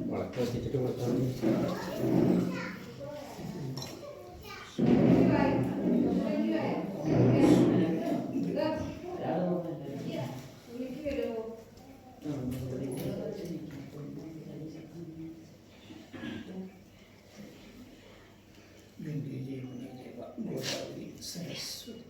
വളർത്തി വെച്ചിട്ട് കൊടുത്താൽ സരസ്വതി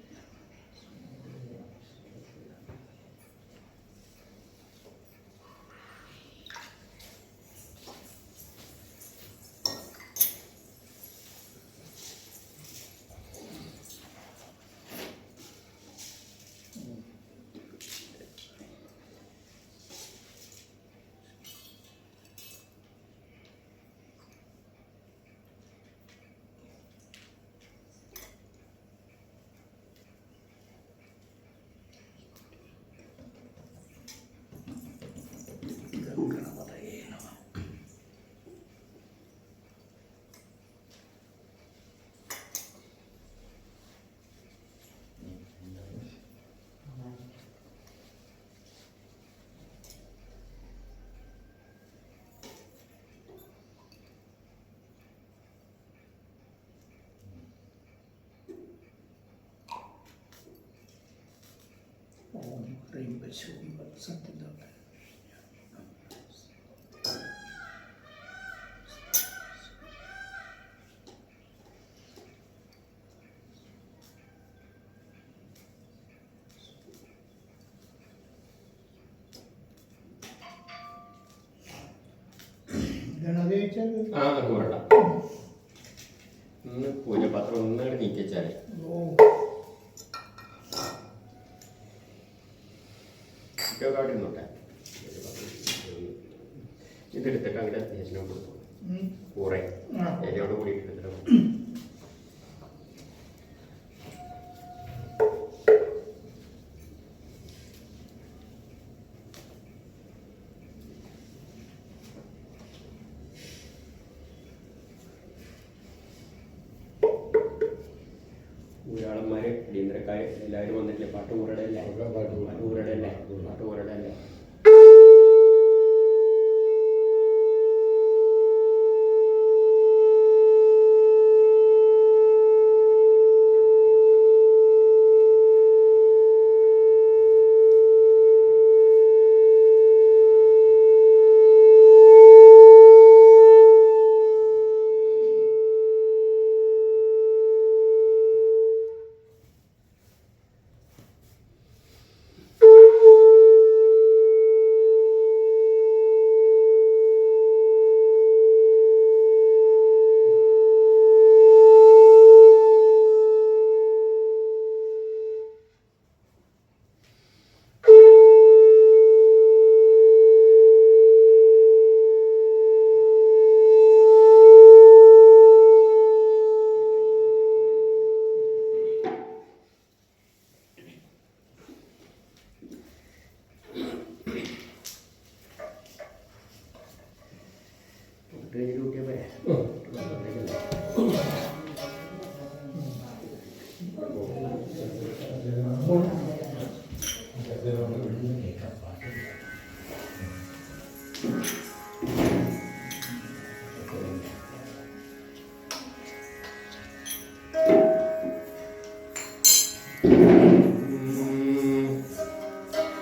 ഓം ഹ്രീം പശുവും സത്യം ആ അത് വേണ്ട. ഒന്ന് പൂജപാത്രം ഒന്നുകൂടെ നീക്കിച്ചാലേ കാട്ടിരുന്നോട്ടെ. ഇതെടുത്തിട്ട് അങ്ങനെ ദേശം കൊടുത്തു കൂറെ ഇലയോട് കൂടി എടുത്തിട്ട് ഊരാളന്മാര് അടിയന്തരക്കാര് എല്ലാവരും വന്നിട്ടില്ലേ? പാട്ട് ഊരടെ അല്ലേ? ഊരടെ അല്ലേ? പാട്ട് ഊരടെ അല്ലേ?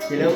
Hare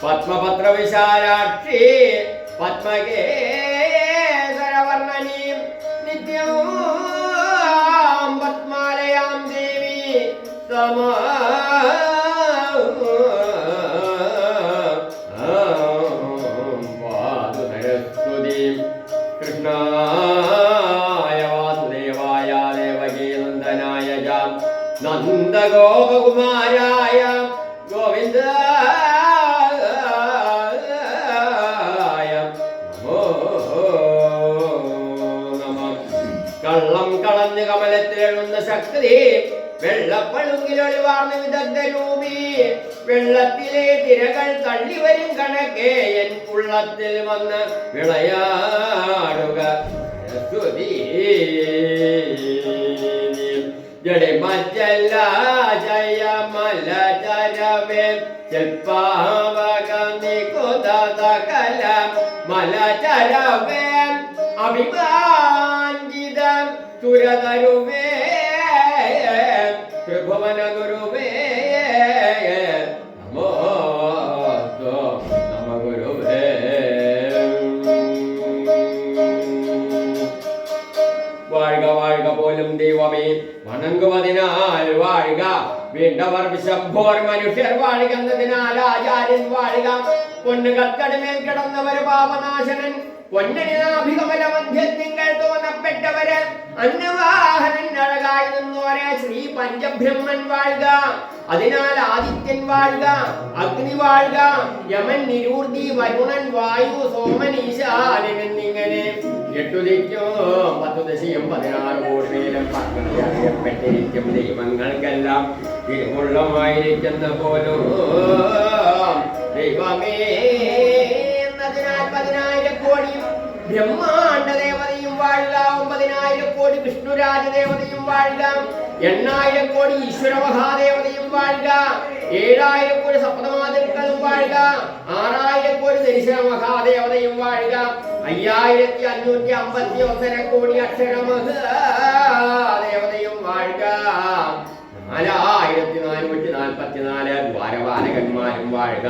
പത്മപത്ര വിശാലാക്ഷി പത്മകേസരവർണ്ണനീം നിത്യം പത്മാലയാം ദേവി പാതുധരസ്തുതിം കൃഷ്ണായ വാസുദേവായ ദേവകീനന്ദനായ നന്ദഗോപകുമാരായ ഗോവിന്ദ കള്ളം കളഞ്ഞ് കമലത്തിലെഴുന്ന ശക്തി വെള്ളപ്പളുങ്കിലൊളിവാർന്ന വിദഗ്ധ രൂപി വെള്ളത്തിലെ തിരകൾ തള്ളിവരും കണക്കേ എൻ ഉള്ളത്തിൽ വന്ന് വിളയാടുക സ്തുതി ജഡിമറ്റല്ല ജയമല ചരവേ ശില്പാവകം നികുത സകല മലചരവേ അഭിമാഞ്ചിതം സുരതരുവേ ത്രിഭുവന ഗുരുവേ നമോ നമ ഗുരുവേ வாழ்க வாழ்க போலும் தெய்வமே வணங்குவதினால் வாழ்க വീണ്ടവർ വിശംഭോർ മനുഷ്യർ വാഴുകന്നതിനാൽ ആചാര്യൻ വാഴുക പൊന്നു കത്തടിമേൽ കിടന്നവർ പാപനാശനൻ പൊന്നണിനാഭികമല മധ്യത്തിങ്കൾ തോന്നപ്പെട്ടവര് അന്നവാഹനൻ അഴകായി നിന്നോരെ ശ്രീ പഞ്ചബ്രഹ്മൻ വാഴുക അതിനാൽ ആദിത്യൻ വാഴുക അഗ്നി വാഴുക യമൻ നിരൂർത്തി വരുണൻ വായു സോമൻ ഈശാനൻ എന്നിങ്ങനെ 8 ദിക്കും 10 ദശയും 16 കോടി മേലും അറിയപ്പെട്ടിരിക്കും ദൈവങ്ങൾക്കെല്ലാം തിരുവുള്ളമായിരിക്കുന്ന പോലും ദൈവമേ എന്നതിനാൽ 10,000 കോടി ബ്രഹ്മാണ്ഡ ദേവതയും വാഴുക 9,000 കോടി വിഷ്ണുരാജ ദേവതയും വാഴുക 8,000 കോടി ഈശ്വര മഹാദേവതയും വാഴുക 7,000 കോടി സപ്തമാതിർക്കളും വാഴുക 6,000 കോടി ദരിശന മഹാദേവതയും വാഴുക 5,551 കോടി അക്ഷരമഹാദേവതയും വാഴുക 4,444 ദ്വാരപാലകന്മാരും വാഴുക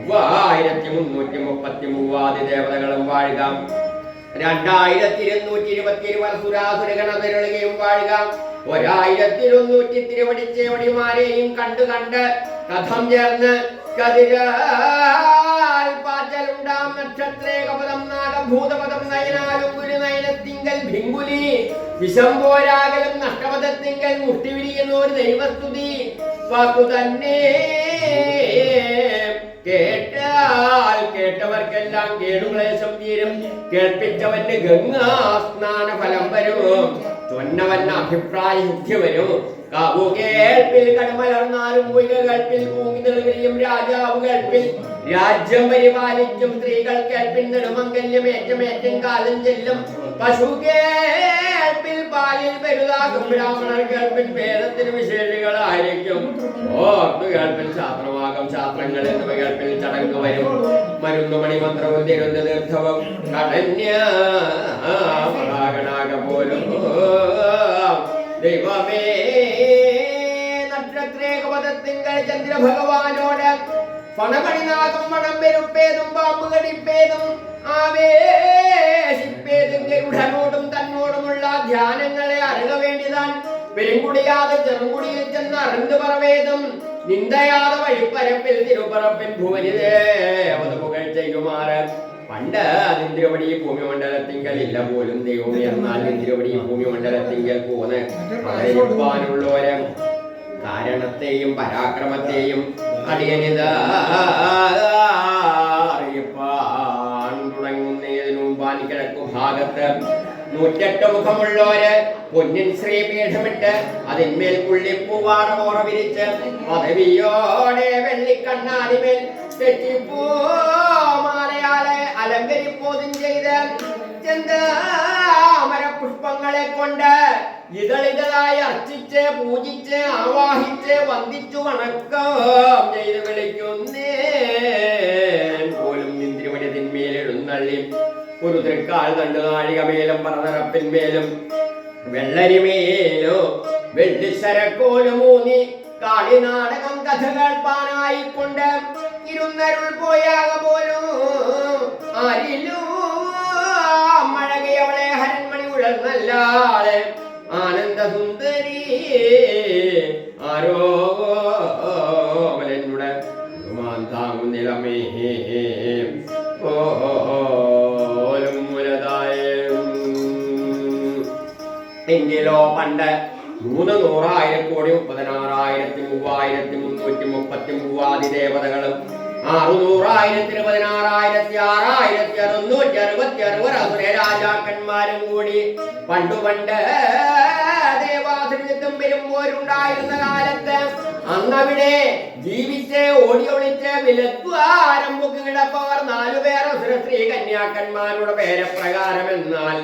3,333 ദേവതകളും വാഴുക 2,221 സുരാസുരഗണതരുളുകയും വാഴുക 1,100 തിരുവടിച്ചേവടിമാരെയും കണ്ട് കഥം ചേർന്ന് കതിരാൽ പാച്ചലുണ്ടാം നക്ഷത്രേകപദം നാഗഭൂതപദം നയനാലും ഗുരുനയനത്തിങ്കൽ ഭിങ്കുലി വിശംഭോരാകലും നഷ്ടപദത്തിങ്കൽ മുഷ്ടിവിരിയുന്ന ഒരു ദൈവസ്തുതി വാക്കു തന്നെ കേട്ടാൽ കേട്ടവർക്കെല്ലാം കേടുക്ലേശം തീരും കേൾപ്പിച്ചവന് ഗംഗാ സ്നാന ഫലം വരും ചൊന്നവന് അഭിപ്രായ ശുദ്ധി വരും കാവു കേൾപ്പിൽ കടമലർന്നാലും പൊയ്ക കേൾപ്പിൽ പൂങ്ങി തെളിവിരിയും രാജാവ് കേൾപ്പിൽ രാജ്യം പരിപാലിക്കും സ്ത്രീകൾ കേൾപ്പിൽ നെടുമംഗല്യമേറ്റമേറ്റം കാലം ചെല്ലും പശു കേൾപ്പിൽ പാലിൽ പെരുതാകും ബ്രാഹ്മണർ കേൾപ്പിൽ വേദത്തിന് വിശേഷികളായിരിക്കും ഓർത്തു കേൾപ്പിൽ ശാസ്ത്രമാകും ശാസ്ത്രങ്ങൾ എന്നിവ കേൾപ്പിൽ ചടങ്ങ് വരും മരുന്ന് മണിമന്ത്രവും തിരുന്ന തീർത്ഥവും കടന്യാക പോലും ദൈവമേ നക്ഷത്രേകപദത്തിങ്കൾ ചന്ദ്രഭഗവാനോട് പണമണിനാകും മണം പെരുപ്പേതും പാമ്പ് കടിപ്പേതും ആവേശിപ്പേതും ഗരുഡനോടും തന്നോടുമുള്ള ധ്യാനങ്ങളെ അറിക വേണ്ടിതാൻ പെരുങ്കുടിയാതെ ചെറുകുടിയിൽ ചെന്ന് അറിந்து പറവേതും നിന്ദയാതെ വഴിപ്പരപ്പിൽ തിരുപ്പറപ്പിൽ ഭുവനിദേവത പുകഴ് ചെയ്യുമാറ് പണ്ട് അതിന്ദ്രവടി ഭൂമിമണ്ഡലത്തിങ്കൽ ഇല്ല പോലും ദൈവം എന്നാൽ ഇന്ദ്രവടി ഭൂമിമണ്ഡലത്തിങ്കൽ പോകാനുള്ളവര് കാരണത്തെയും പരാക്രമത്തെയും അറിയിപ്പാൻ തുടങ്ങുന്നതിനു മുമ്പാൻ കിഴക്കു ഭാഗത്ത് 108 മുഖമുള്ളവര് പൊന്നിൻ ശ്രീപീഠമിട്ട് അതിന്മേൽ പുള്ളിപ്പൂവാട ഓറ വിരിച്ച് പദവിയോടെ വെള്ളിക്കണ്ണാടിമേൽ തെറ്റിപ്പൂമാലയാലെ അലങ്കരിപ്പോതും ചെയ്ത് ചെന്താമര പുഷ്പങ്ങളെ കൊണ്ട് ഇതളിതളായി അർച്ചിച്ച് പൂജിച്ച് ആവാഹിച്ച് വന്ദിച്ചു വണക്കം ചെയ്ത് വിളിക്കുന്നേ പോലും ഇന്ദ്രിമണിതിന്മേൽ എഴുന്നള്ളി ഒരു തൃക്കാൽ തണ്ടു നാഴികമേലും പറതറപ്പിന്മേലും വെള്ളരിമേലോ വെള്ളിശരക്കോലുമൂന്നി കാളിനാടകം കഥ കേൾപ്പാനായിക്കൊണ്ട് ഇരുന്നരുൾ പോയാക പോലും ആരിലും മഴകയവളെ ഹരൺമണി ഉഴന്നല്ലാതെ ആനന്ദസുന്ദരി ആരോമലനുടെ താങ്ങുന്നിലമേ ഓലും മുലതായ എങ്കിലോ പണ്ട് 300,000 കോടി 36,333 ദേവതകളും 600,000 രാജാക്കന്മാരും കൂടി പണ്ട് ദേവാതിർത്തും വരുമ്പോരുണ്ടായിരുന്ന കാലത്ത് അന്നവിടെ ജീവിച്ച് ഓടി ഒളിച്ച് വിലദ്വാരം പൊക്കി കിടപ്പവർ 4 പേർ അസുര സ്ത്രീ കന്യാക്കന്മാരുടെ പേരപ്രകാരം എന്നാൽ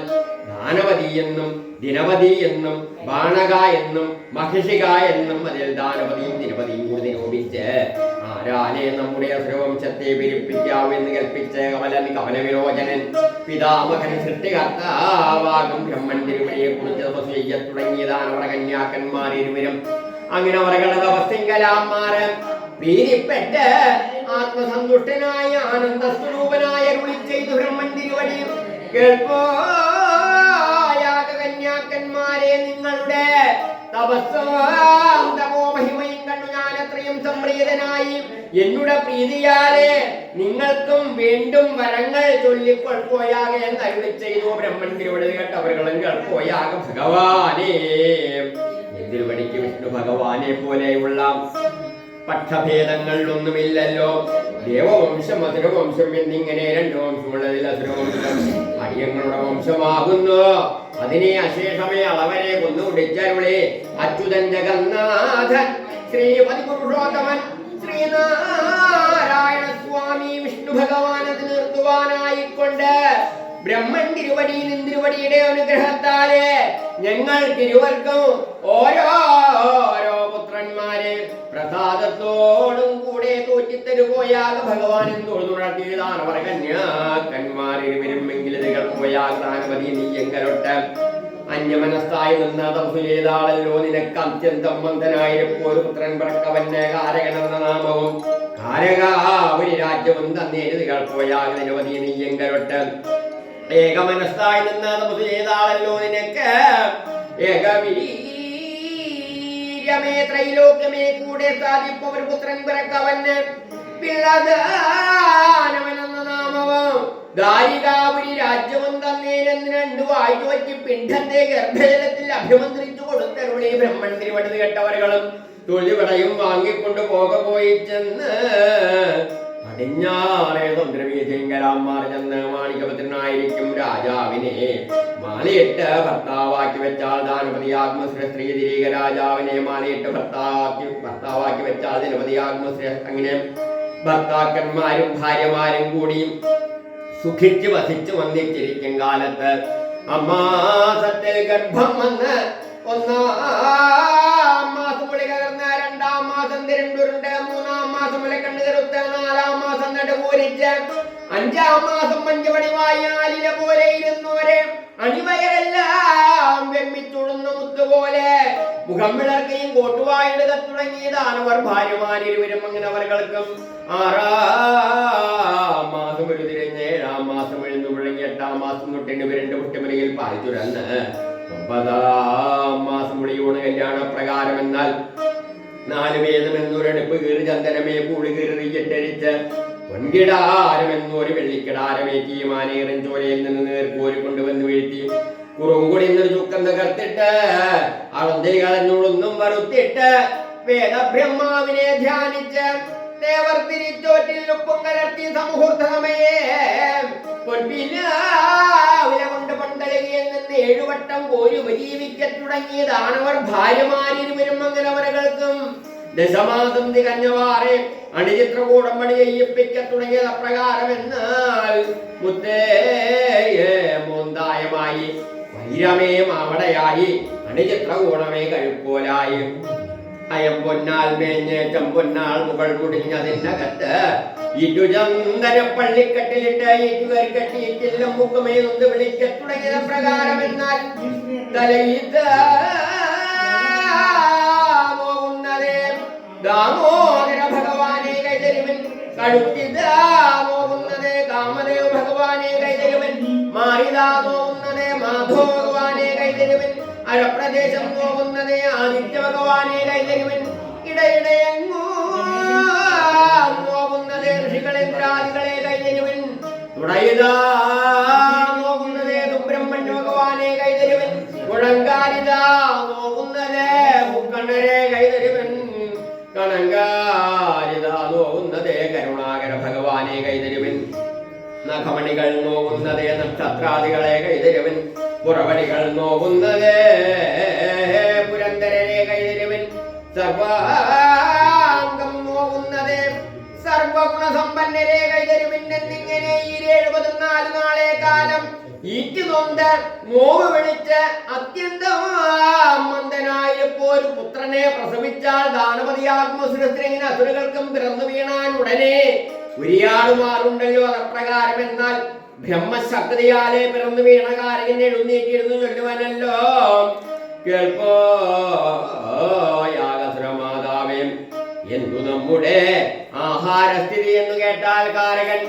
ദാനവതി എന്നും ദിനവതി എന്നും ബാണക എന്നും മഹിഷിക എന്നും അതിൽ ദാനവതിയും ദിനവതിയും കൂടി നിരൂപിച്ച് ആരാലെ നമ്മുടെ അസുരവംശത്തെ പിരിപ്പിക്കാവൂ എന്ന് കൽപ്പിച്ച് കമലവിലോചനൻ പിതാമകൻ സൃഷ്ടികർത്താവാകും ബ്രഹ്മൻ തിരുമണിയെ കുറിച്ച് തപസ് തുടങ്ങിയതാണ് അവരുടെ കന്യാക്കന്മാർ ഇരുവരും. അങ്ങനെ അവരുടെ തപസ്സിങ്കലാമാറ് പ്രീതിപ്പെട്ട് ആത്മസന്തുഷ്ടനായ ആനന്ദസ്വരൂപനായ അരുളി ചെയ്തു ബ്രഹ്മൻ തിരുവടി കന്യാക്കന്മാരെ നിങ്ങളുടെ തപസ്സോ മഹിമയും കണ്ടു ഞാൻ അത്രയും സംപ്രീതനായി എന്നുടെ പ്രീതിയാലെ നിങ്ങൾക്കും വീണ്ടും വരങ്ങൾ ചൊല്ലിക്കൊൾപ്പോയാക എന്ന് അരുളി ചെയ്തു ബ്രഹ്മൻ തിരുവടി കേട്ടവர்களுം കേൾപ്പോയാക ഭഗവാനേ. തിരുവടിക്ക് വിഷ്ണു ഭഗവാനെ പോലെയുള്ള പക്ഷഭേദങ്ങൾ ഒന്നുമില്ലല്ലോ. ദേവവംശം അസുരവംശം എന്നിങ്ങനെ 2 വംശമുള്ളതിൽ അസുരവംശം അടിയങ്ങളുടെ വംശമാകുന്നു. അതിനെ അശേഷമേ അളവരെ കൊന്നുകുടിച്ചരുളേ അച്യുതൻ ജഗന്നാഥൻ ശ്രീപതി പുരുഷോത്തമൻ ശ്രീനാരായണ സ്വാമി വിഷ്ണു ഭഗവാനത് നിർത്തുവാനായിക്കൊണ്ട് ബ്രഹ്മൻ തിരുവടിയുടെ അനുഗ്രഹത്താലെ ഞങ്ങൾ തിരുവർക്കും ഓരോരോ പുത്രന്മാരെ പ്രസാദത്തോടും കൂടെ തോറ്റിത്തരുപോയാൽ ഭഗവാനും തൊഴുതുണർത്തിയതാണ് അവർ കന്യാക്കന്മാരിരുവരുമെങ്കിൽ പോയാൽ ദാനവതി നീയെങ്കലൊട്ട് അന്യമനസ്ഥായി നിന്ന തപസ്സു ചെയ്താളല്ലോ നിനക്ക് അത്യന്തം മന്ദനായിരിപ്പോ ഒരു പുത്രൻ പിറക്കവന് കാരകനെന്ന നാമവും കാരകാപുരി രാജ്യവും തന്നേരുതികൾ പോയാൽ നിരവധി നീയെങ്കലൊട്ട് ഏകമനസ്ഥായി നിന്ന തപസ്സു ചെയ്താളല്ലോ നിനക്ക് ഏകവീര്യമേ ത്രൈലോക്യമേ കൂടെ സാധിപ്പോ ഒരു പുത്രൻ പിറക്കവന് പിള്ളദാനവനെന്ന നാമവും ദാരികാപുരി രാജ്യവും തന്നേരെന്ന് 2 വായു വറ്റി പിണ്ഡത്തെ ഗർഭജലത്തിൽ അഭിമന്ത്രിച്ചു കൊടുത്തരുളി ബ്രഹ്മൻ തിരുവടി കേട്ടവர்களுം തൊഴിൽവടയും വാങ്ങിക്കൊണ്ട് പോയി ചെന്ന് പടിഞ്ഞാറേ സമുദ്രവീഥിങ്കലാന്മാർ ചെന്ന് മാണികപുത്രനായിരിക്കും രാജാവിനെ മാലയിട്ട് ഭർത്താവാക്കി വെച്ചാൽ ദാനപതി ആത്മശ്രീ സ്ത്രീ തിരിക രാജാവിനെ മാലയിട്ട് ഭർത്താവാക്കി വെച്ചാൽ ദിനപതി ആത്മശ്രീ. അങ്ങനെ ഭർത്താക്കന്മാരും ഭാര്യമാരും കൂടിയും സുഖിച്ച് വസിച്ച് വന്നിച്ചിരിക്കും കാലത്ത് അമ്മാസത്തിൽ ഗർഭം വന്ന് 1-ാം മാസം മുളി കലർന്ന് 2-ാം മാസം തിരുണ്ടുരുണ്ട് 3-ാം മാസം മുല കണ്ണു കരുത്ത് 4-ാം മാസം നടുകൂരിച്ച് 5-ാം മാസം പഞ്ചവടിവായി ആലില പോലെ ഇരുന്നവരെ അണിവയരെല്ലാം വെമ്മിച്ചുടുന്ന മുത്തുപോലെ മുഖം വിളർക്കുകയും കോട്ടുവായിടുക തുടങ്ങിയതാണവർ ഭാര്യമാരിരുവരും. അങ്ങനെ അവർക്കും 6-ാം മാസം ഒരു തിരിഞ്ഞ് 7-ാം മാസം എഴുന്നു വിളങ്ങി 8-ാം മാസം തൊട്ടിന് 2 കുട്ടിമലയിൽ പാൽ ചുരന്ന് 9-ാം മാസം വിളിയൂണ് കല്യാണ പ്രകാരം. എന്നാൽ 4 വേദം എന്നൊരടുപ്പ് കീറി ചന്ദനമേ പൂളി കീറിയിട്ടരിച്ച് പൊൻകിടാരമെന്നൊരു വെള്ളിക്കിടാരമേറ്റി മാനേറും ചോരയിൽ നിന്ന് നേർക്കോരി കൊണ്ടുവന്ന് വീഴ്ത്തി കുറുങ്കുടി എന്നൊരു ചുക്കം തകർത്തിട്ട് അളന്തരി കളഞ്ഞുളൊന്നും വരുത്തിട്ട് വേദബ്രഹ്മാവിനെ ധ്യാനിച്ച് ദേവർ തിരിച്ചോറ്റിൽ ഉപ്പും കലർത്തി സമുഹൂർത്ത സമയേ പൊൻപിലാവില കൊണ്ട് പന്തലകിയിൽ നിന്ന് 7 വട്ടം കോരി ഉപജീവിക്ക തുടങ്ങിയതാണവർ ഭാര്യമാരിരുവരും. അങ്ങനെ അവരകൾക്കും 10 തികഞ്ഞവാറെ അണിചിത്രകൂടം പണി ചെയ്യിപ്പിക്ക തുടങ്ങിയത് അപ്രകാരം. എന്നാൽ മുത്തേയേ മോന്തായമായി വൈരമേ മാവടയായി അണിചിത്രകൂടമേ കഴുക്കോലായി അയം പൊന്നാൽ മേഞ്ഞ് ചെമ്പൊന്നാൽ മുകൾ മുടിഞ്ഞതിനകത്ത് ഇരുചന്ദന പള്ളിക്കെട്ടിലിട്ട് ഈറ്റുകെട്ടിയിട്ടില്ലും മുക്കുമേ നൊന്ന് വിളിക്ക തുടങ്ങിയത് പ്രകാരം. എന്നാൽ തലയിട്ട് നോവുന്നതേ ദാമോദര ഭഗവാനെ കൈതരുവൻ കഴുത്തിതാ നോവുന്നതേ കാമദേവ ഭഗവാനെ കൈതരുവൻ മാറിതാ നോവുന്നതേ മാധവ ഭഗവാനെ കൈതരുവൻ അരപ്രദേശം നോവുന്നതേ ആദിത്യ ഭഗവാനെ കൈതരുവൻ ഇടയിടയെങ്ങോ നോവുന്നതേ ഋഷികളേന്ദ്രാദികളെ കൈതരുവൻ തുടയിതാ നോവുന്നതേ സുബ്രഹ്മണ്യ ഭഗവാനെ കൈതരുവൻ മുഴങ്കാലിതാ നോവുന്നതേ മുക്കണ്ണരെ കൈതരുവൻ കണങ്കാലിതാ നോവുന്നതേ കരുണാകര ഭഗവാനെ കൈതരുവൻ നഖമണികൾ നോവുന്നതേ നക്ഷത്രാദികളെ കൈതരുവൻ പുറവടികൾ നോവുന്നതേ പുരന്തരരെ കൈതരുവൻ സർവ സർവഗുണസമ്പന്നരെ കൈതരുമിന്നെന്നിങ്ങനെ ഈ 74 നാളെ കാലം ഈറ്റുനൊന്ത് നോവ് വിളിച്ച് അത്യന്തം മന്ദനായപ്പോ ഒരു പുത്രനെ പ്രസവിച്ചാൽ ദാനപതിയാത്മസുരത്തിന് അസുരകൾക്കും പിറന്നു വീണാൻ ഉടനെ ഉരിയാടുമാറുണ്ടല്ലോ അപ്രകാരം. എന്നാൽ ബ്രഹ്മശക്തിയാലെ പിറന്നു വീണ കാരകൻ എഴുന്നേറ്റിരുന്നു ചൊല്ലുവാനല്ലോ. കേൾപ്പോ യാഗസുരമാതാവേ, എന്തു നമ്മുടെ ആഹാരസ്ഥിതി എന്ന് കേട്ടാൽ കാരകൻ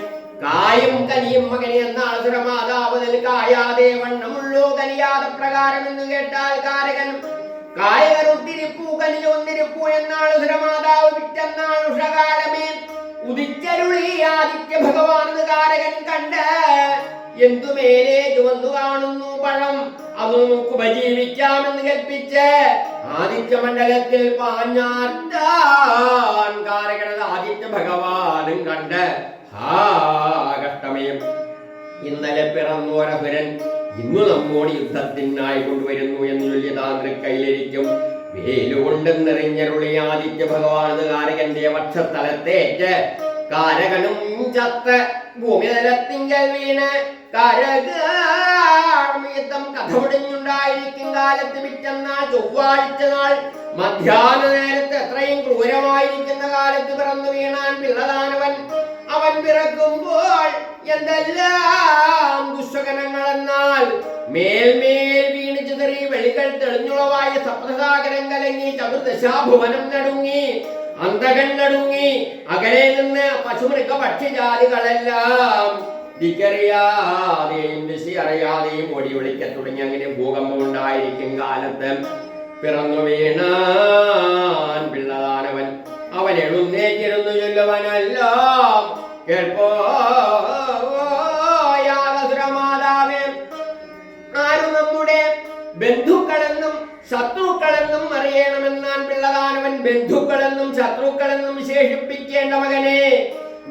കായും കനിയും മകനെ എന്നാണ് സുരമാതാവ് കായാതെ വണ്ണമുള്ളൂ കനിയാത പ്രകാരം എന്ന് കേട്ടാൽ കാരകൻ കായകരുത്തിരിപ്പൂ കനിയൊന്നിരിപ്പൂ എന്നാണ് സുരമാതാവ് പിറ്റന്നാൾ ഉഷകാലമേ ഉദിച്ചരുളി ആദിത്യ ഭഗവാൻ കാരകൻ കണ്ട് എന്തുമേലെ ചുവന്നു കാണുന്നു പഴം അത് നമുക്ക് ഉപജീവിക്കാമെന്ന് കൽപ്പിച്ച് ആദിത്യമണ്ഡലത്തിൽ പാഞ്ഞാറ്റാൻ കാരകനത് ആദിത്യ ഭഗവാനും കണ്ട് കഷ്ടമേ, ഇന്നലെ പിറന്നോരസുരൻ ഇന്നു നമ്മോട് യുദ്ധത്തിനായി കൊണ്ടുവരുന്നു എന്ന് ചൊല്ലി താന്ത്രിക്കൈലരിക്കും വേലുകൊണ്ട് നിറഞ്ഞരുളി ആദിത്യ ഭഗവാൻ കാരകന്റെ വക്ഷസ്ഥലത്തേറ്റ് കാരകനും ചത്ത് ഭൂമിതലത്തിങ്കൽ വീണ് കാരകം കഥ മുടിഞ്ഞുണ്ടായിരിക്കും കാലത്ത് പിറ്റന്നാൾ ചൊവ്വാഴ്ച നാൾ മധ്യാഹ്ന നേരത്ത് എത്രയും ക്രൂരമായിരിക്കുന്ന കാലത്ത് പിറന്നു വീണാൻ പിള്ളദാനവൻ. അവൻ പിറക്കുമ്പോൾ എന്തെല്ലാം ദുഷ്ടകനങ്ങളെന്നാൽ മേൽമേൽ വീണ് ചിതറി വെളികൾ തെളിഞ്ഞുളവായ സപ്തസാഗരം കലങ്ങി ചതുർദശാഭുവനം നടുങ്ങി അന്തകൻ നടുങ്ങി അകലെ നിന്ന് പശുമൃഗ പക്ഷിജാതികളെല്ലാം ദിക്കറിയാതെയും ദിശ അറിയാതെയും ഓടി വിളിക്കാൻ തുടങ്ങി. അങ്ങനെ ഭൂകമ്പം ഉണ്ടായിരിക്കും കാലത്ത് പിറന്നു വീണാൻ പിള്ളദാനവൻ. അവൻ എഴുന്നേറ്റിരുന്നു ചൊല്ലുവനല്ലോ. കേൾപ്പോ യാഗസുരമാതാവേ, ആരും നമ്മുടെ ബന്ധുക്കളെന്നും ശത്രുക്കളെന്നും അറിയണമെന്നാൻ പിള്ളദാനവൻ. ബന്ധുക്കളെന്നും ശത്രുക്കളെന്നും വിശേഷിപ്പിക്കേണ്ട മകനെ,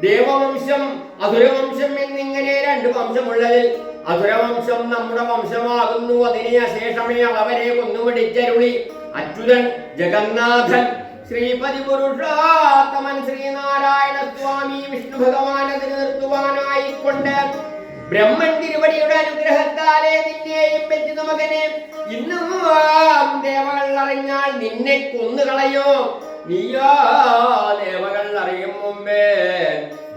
ദേവവംശം അസുരവംശം എന്നിങ്ങനെ 2 വംശമുള്ളതിൽ അസുരവംശം നമ്മുടെ വംശമാകുന്നു. അതിനെ അശേഷമേ അവരെ കൊന്നുപിടിച്ചരുളി അച്യുതൻ ജഗന്നാഥൻ ശ്രീപതി പുരുഷോത്തമൻ ശ്രീനാരായണ സ്വാമി വിഷ്ണു ഭഗവാനതിന് നിർത്തുവാനായിക്കൊണ്ട് ബ്രഹ്മൻ തിരുവടിയുടെ അനുഗ്രഹത്താലെ നിന്നെയും പറ്റുന്ന മകനെ ഇന്നും ദേവകൾ അറിഞ്ഞാൽ നിന്നെ കൊന്നുകളയോ. നീയോ ദേവകൾ അറിയും മുമ്പേ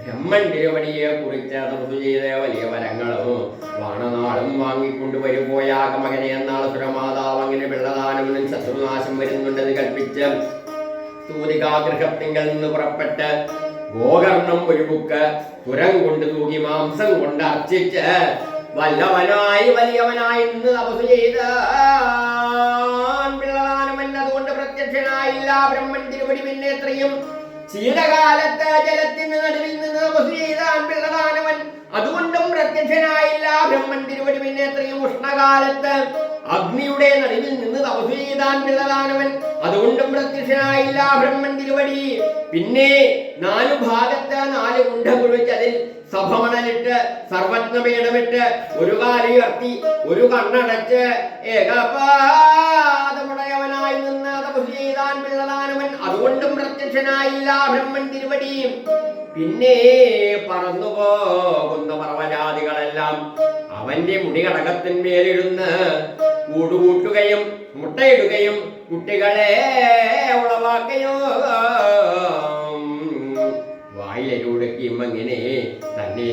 ബ്രഹ്മൻ തിരുവടിയെ കുറിച്ച് തപസ്സു ചെയ്ത വലിയ വരങ്ങളും വാണനാളും വാങ്ങിക്കൊണ്ടുവരുമ്പോയാക മകനെ എന്നാൾ സുരമാതാവ്. അങ്ങനെ പിള്ളദാനവനും ശത്രുനാശം വരുന്നുണ്ടെന്ന് കൽപ്പിച്ച് സൂതികാഗൃഹത്തിങ്കൽ നിന്ന് പുറപ്പെട്ട് ഗോകർണം ഒരു ബുക്ക് പുരം കൊണ്ട് തൂകി മാംസം കൊണ്ട് അർച്ചിച്ച് വല്ലവനായി വലിയവനായി നിന്ന് തപസ്സു ചെയ്ത പിള്ളദാനവൻ അതുകൊണ്ട് പ്രത്യക്ഷനായില്ല ബ്രഹ്മൻ തിരുവടി. പിന്നെ എത്രയും ശീതകാലത്ത് ജലത്തിന് നടുവിൽ നിന്ന് തപസ്സു ചെയ്താൻ പിള്ളദാനവൻ അതുകൊണ്ടും പ്രത്യക്ഷനായില്ല ബ്രഹ്മൻ തിരുവടി. പിന്നെ എത്രയും ഉഷ്ണകാലത്ത് അഗ്നിയുടെ നടുവിൽ നിന്ന് തപസ്സു ചെയ്താൻ പിള്ളദാനവൻ അതുകൊണ്ടും പ്രത്യക്ഷനായില്ല ബ്രഹ്മൻ തിരുവടി. പിന്നെ 4 ഭാഗത്ത് 4 കുണ്ഠ കുഴിച്ച് അതിൽ സഭമണലിട്ട് സർവജ്ഞപീഠമിട്ട് ഒരു കാലുയർത്തി ഒരു കണ്ണടച്ച് ഏകപാദമുടയവനായി നിന്ന് തപസ്സു ചെയ്താൻ പിള്ളദാനവൻ അതുകൊണ്ടും പ്രത്യക്ഷനായില്ല ബ്രഹ്മൻ തിരുവടി. പിന്നെ പറന്നുപോകുന്ന പർവ്വജാതികളെല്ലാം അവന്റെ മുടികടകത്തിന്മേലിരുന്ന് കൂടുകൂട്ടുകയും മുട്ടയിടുകയും കുട്ടികളെ ഉളവാക്കുകയോ വായിലൂടെയും അങ്ങനെ തന്നെ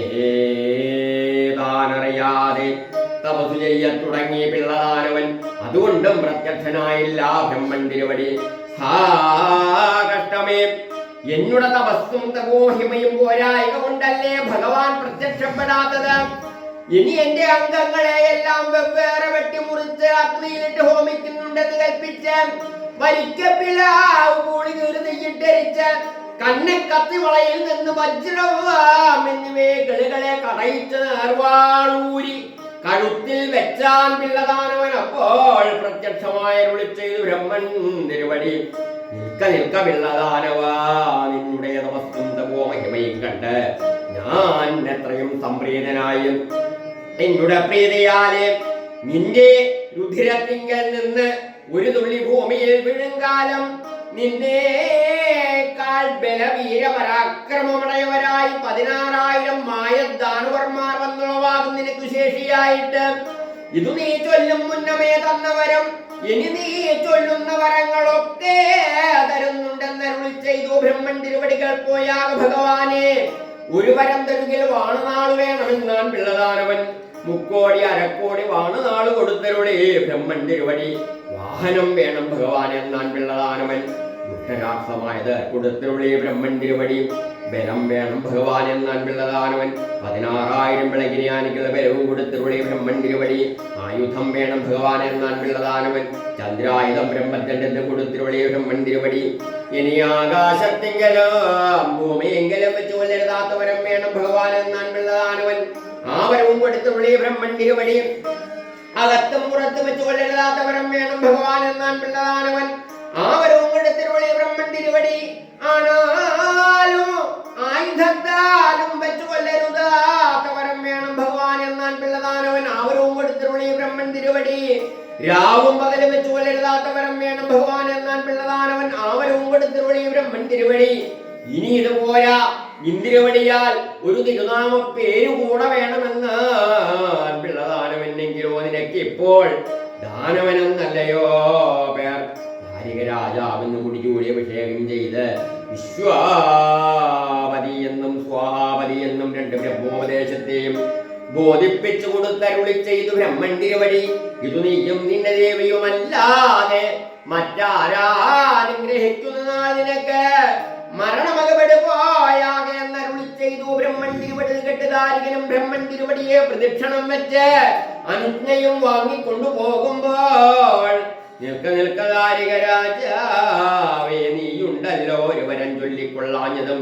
താനറിയാതെ തപസ്സു ചെയ്യാൻ തുടങ്ങി പിള്ളദാനവൻ അതുകൊണ്ടും പ്രത്യക്ഷനായില്ല ബ്രഹ്മൻ തിരുവടി. കഷ്ടമേ, എന്നുടെ തപസ്സും തപോഹിമയും പോരായിക കൊണ്ടല്ലേ ഭഗവാൻ പ്രത്യക്ഷപ്പെടാത്തത്. ഇനി എന്റെ അംഗങ്ങളെ എല്ലാം വെവ്വേറെ വെട്ടിമുറിച്ച് അഗ്നിയിലിട്ട് ഹോമിക്കുന്നുണ്ടെന്ന് കൽപ്പിച്ച് വലിക്കപ്പിലാവ് കൂടി നെയ്യിട്ടരിച്ച് കണ്ണക്കത്തിവളയിൽ നിന്ന് വജ്രം എന്നിവയെ കിളികളെ കടയിച്ച് നേർവാളൂരി കഴുത്തിൽ വെച്ചാൻ പിള്ളദാനവൻ. അപ്പോൾ പ്രത്യക്ഷമായ ചെയ്തു ബ്രഹ്മൻ തിരുവടി. നിൽക്ക നിൽക്ക പിള്ളദാനവ, നിന്നുടെ തപസ്സും തപോമഹിമയും കണ്ട് ഞാൻ എത്രയും സംപ്രീതനായും എന്നുടെ പ്രീതിയാലെ നിന്റെ രുധിരത്തിങ്കൽ നിന്ന് ഒരു തുള്ളി ഭൂമിയിൽ വീഴുംകാലം നിന്നേക്കാൾ ബലവീരപരാക്രമമുടയവരായി 16,000 മായദാനവർമാർ വന്നുളവാകും നിനക്ക് ശേഷിയായിട്ട്. ഇതു നീ ചൊല്ലും മുന്നമേ തന്നവരം ഇനി നീ ചൊല്ലുന്ന വരങ്ങളൊക്കെ തരുന്നുണ്ടെന്നരുളി ചെയ്തു ബ്രഹ്മൻ തിരുവടികൾ പോയാക ഭഗവാനെ. ഒരു വരം തരുകിൽ വാണനാള് വേണമെന്നാൻ പിള്ളദാനവൻ. 3 കോടി അരക്കോടി വാണനാള് കൊടുത്തരുളി ബ്രഹ്മൻ തിരുവടി. വാഹനം വേണം ഭഗവാൻ എന്നാൻ പിള്ളദാനവൻ. ദുഷ്ടരാക്ഷമായത് കൊടുത്തരുളി ബ്രഹ്മൻ തിരുവടി. ബലം വേണം ഭഗവാൻ എന്നാൻ പിള്ളദാനവൻ. 16,000 വിളകിനിയാനിക്കുള്ള ബലവും കൊടുത്തരുളി ബ്രഹ്മൻ തിരുവടി. ആയുധം വേണം ഭഗവാൻ എന്നാൻ പിള്ളദാനവൻ. ചന്ദ്രായുധം ബ്രഹ്മചന്ദ്രന്റെ കൊടുത്തിരുളി ബ്രഹ്മൻ തിരുവടി. ഇനി ആകാശത്തെങ്കിലും ഭൂമിയെങ്കിലും വെച്ച് കൊല്ലരുതാത്ത വരം വേണം ഭഗവാൻ എന്നാൻ പിള്ളദാനവൻ. ആ വരവും കൊടുത്തുള്ളി ബ്രഹ്മൻ തിരുവടി. അകത്തും പുറത്തും വെച്ച് കൊല്ലരുതാത്ത വരം വേണം ഭഗവാൻ എന്നാൻ പിള്ളദാനവൻ. ആ വരവും കൊടുത്തുള്ളി ബ്രഹ്മൻ തിരുവടി. ആണാലും ആയുധത്താലും വെച്ച് കൊല്ലരുതാത്ത വരം വേണം ഭഗവാൻ എന്നാൻ പിള്ളദാനവൻ. ആ വരവും കൊടുത്തുള്ളി ബ്രഹ്മൻ തിരുവടി. രാവും പകലും വെച്ച് കൊല്ലരുതാത്ത വരം വേണം ഭഗവാൻ എന്നാൻ പിള്ളദാനവൻ. ആ വരവും കൊടുത്തുള്ളി ബ്രഹ്മൻ തിരുവടി. ഇനി ഇത് പോരാ, ഇന്ദിരവടിയാൽ ഒരു തിരുനാമ പേര് കൂടെ വേണമെന്ന് പിള്ളദാനവനെങ്കിലോ നിനക്ക് ഇപ്പോൾ ദാനവനെന്നല്ലയോ പേർ. ധാരിക രാജാവെന്ന് കുടിചൂടി അഭിഷേകം ചെയ്ത് വിശ്വാപതി എന്നും സ്വാപതി എന്നും 2 ബ്രഹ്മോപദേശത്തെയും ബോധിപ്പിച്ചു കൊടുത്തരുളി ചെയ്തു ബ്രഹ്മൻ തിരുവടി. ഇതു നീയും നിന്റെ ദേവിയുമല്ലാതെ മറ്റാരാനുഗ്രഹിക്കുന്ന നാൾ നിനക്ക് മരണമകപെട് പോയാകെ എന്നരുളി ചെയ്തു ബ്രഹ്മൻ തിരുവടി. കെട്ടുദാരികനും ബ്രഹ്മൻ തിരുവടിയെ പ്രദക്ഷിണം വെച്ച് അനുജ്ഞയും വാങ്ങിക്കൊണ്ടുപോകുമ്പോൾ നിൽക്ക ദാരിക രാജാവേ, നീയുണ്ടല്ലോ ഒരു വരം ചൊല്ലിക്കൊള്ളാഞ്ഞതും,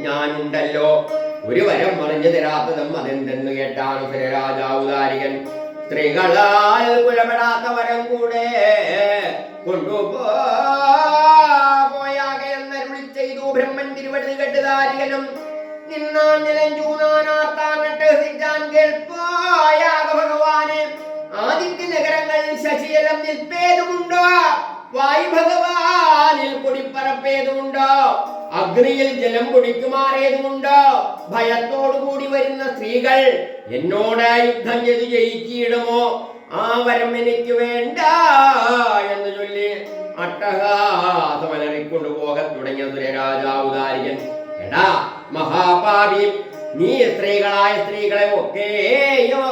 ഞാനുണ്ടല്ലോ ഒരു വരം മറിഞ്ഞു തരാത്തതും. അതെന്തെന്ന് കേട്ടാണ് രാജാവ് ദാരികൻ. സ്ത്രീകളാൽ കുലപ്പെടാത്ത വരം കൂടെ കൊണ്ടുപോയാകെ എന്നരുളി ചെയ്തു ബ്രഹ്മൻ തിരുവടി. കെട്ടുദാരികനും നിന്നാൻ നിലഞ്ചൂനാനാർത്താനട്ട് സിജാൻ കേൾപ്പോയാക ഭഗവാനെ. ആദിത്യ നഗരങ്ങളിൽ ശശിയലം നിൽപ്പേതുമുണ്ടോ? വായു ഭഗവാനിൽ പൊടിപ്പറപ്പേതുമുണ്ടോ? അഗ്നിയിൽ ജലം പൊടിക്കുമാറേതുമുണ്ടോ? ഭയത്തോടുകൂടി വരുന്ന സ്ത്രീകൾ എന്നോട് യുദ്ധം ചെയ്ത് ജയിച്ചിടുമോ? ആ വരം എനിക്ക് വേണ്ട എന്ന് ചൊല്ലി അട്ടഹാസമലറിക്കൊണ്ടു പോകാൻ തുടങ്ങിയ രാജാവ് ദാരികൻ. എടാ മഹാപാപി, നീ സ്ത്രീകളായ സ്ത്രീകളെ ഒക്കെയോ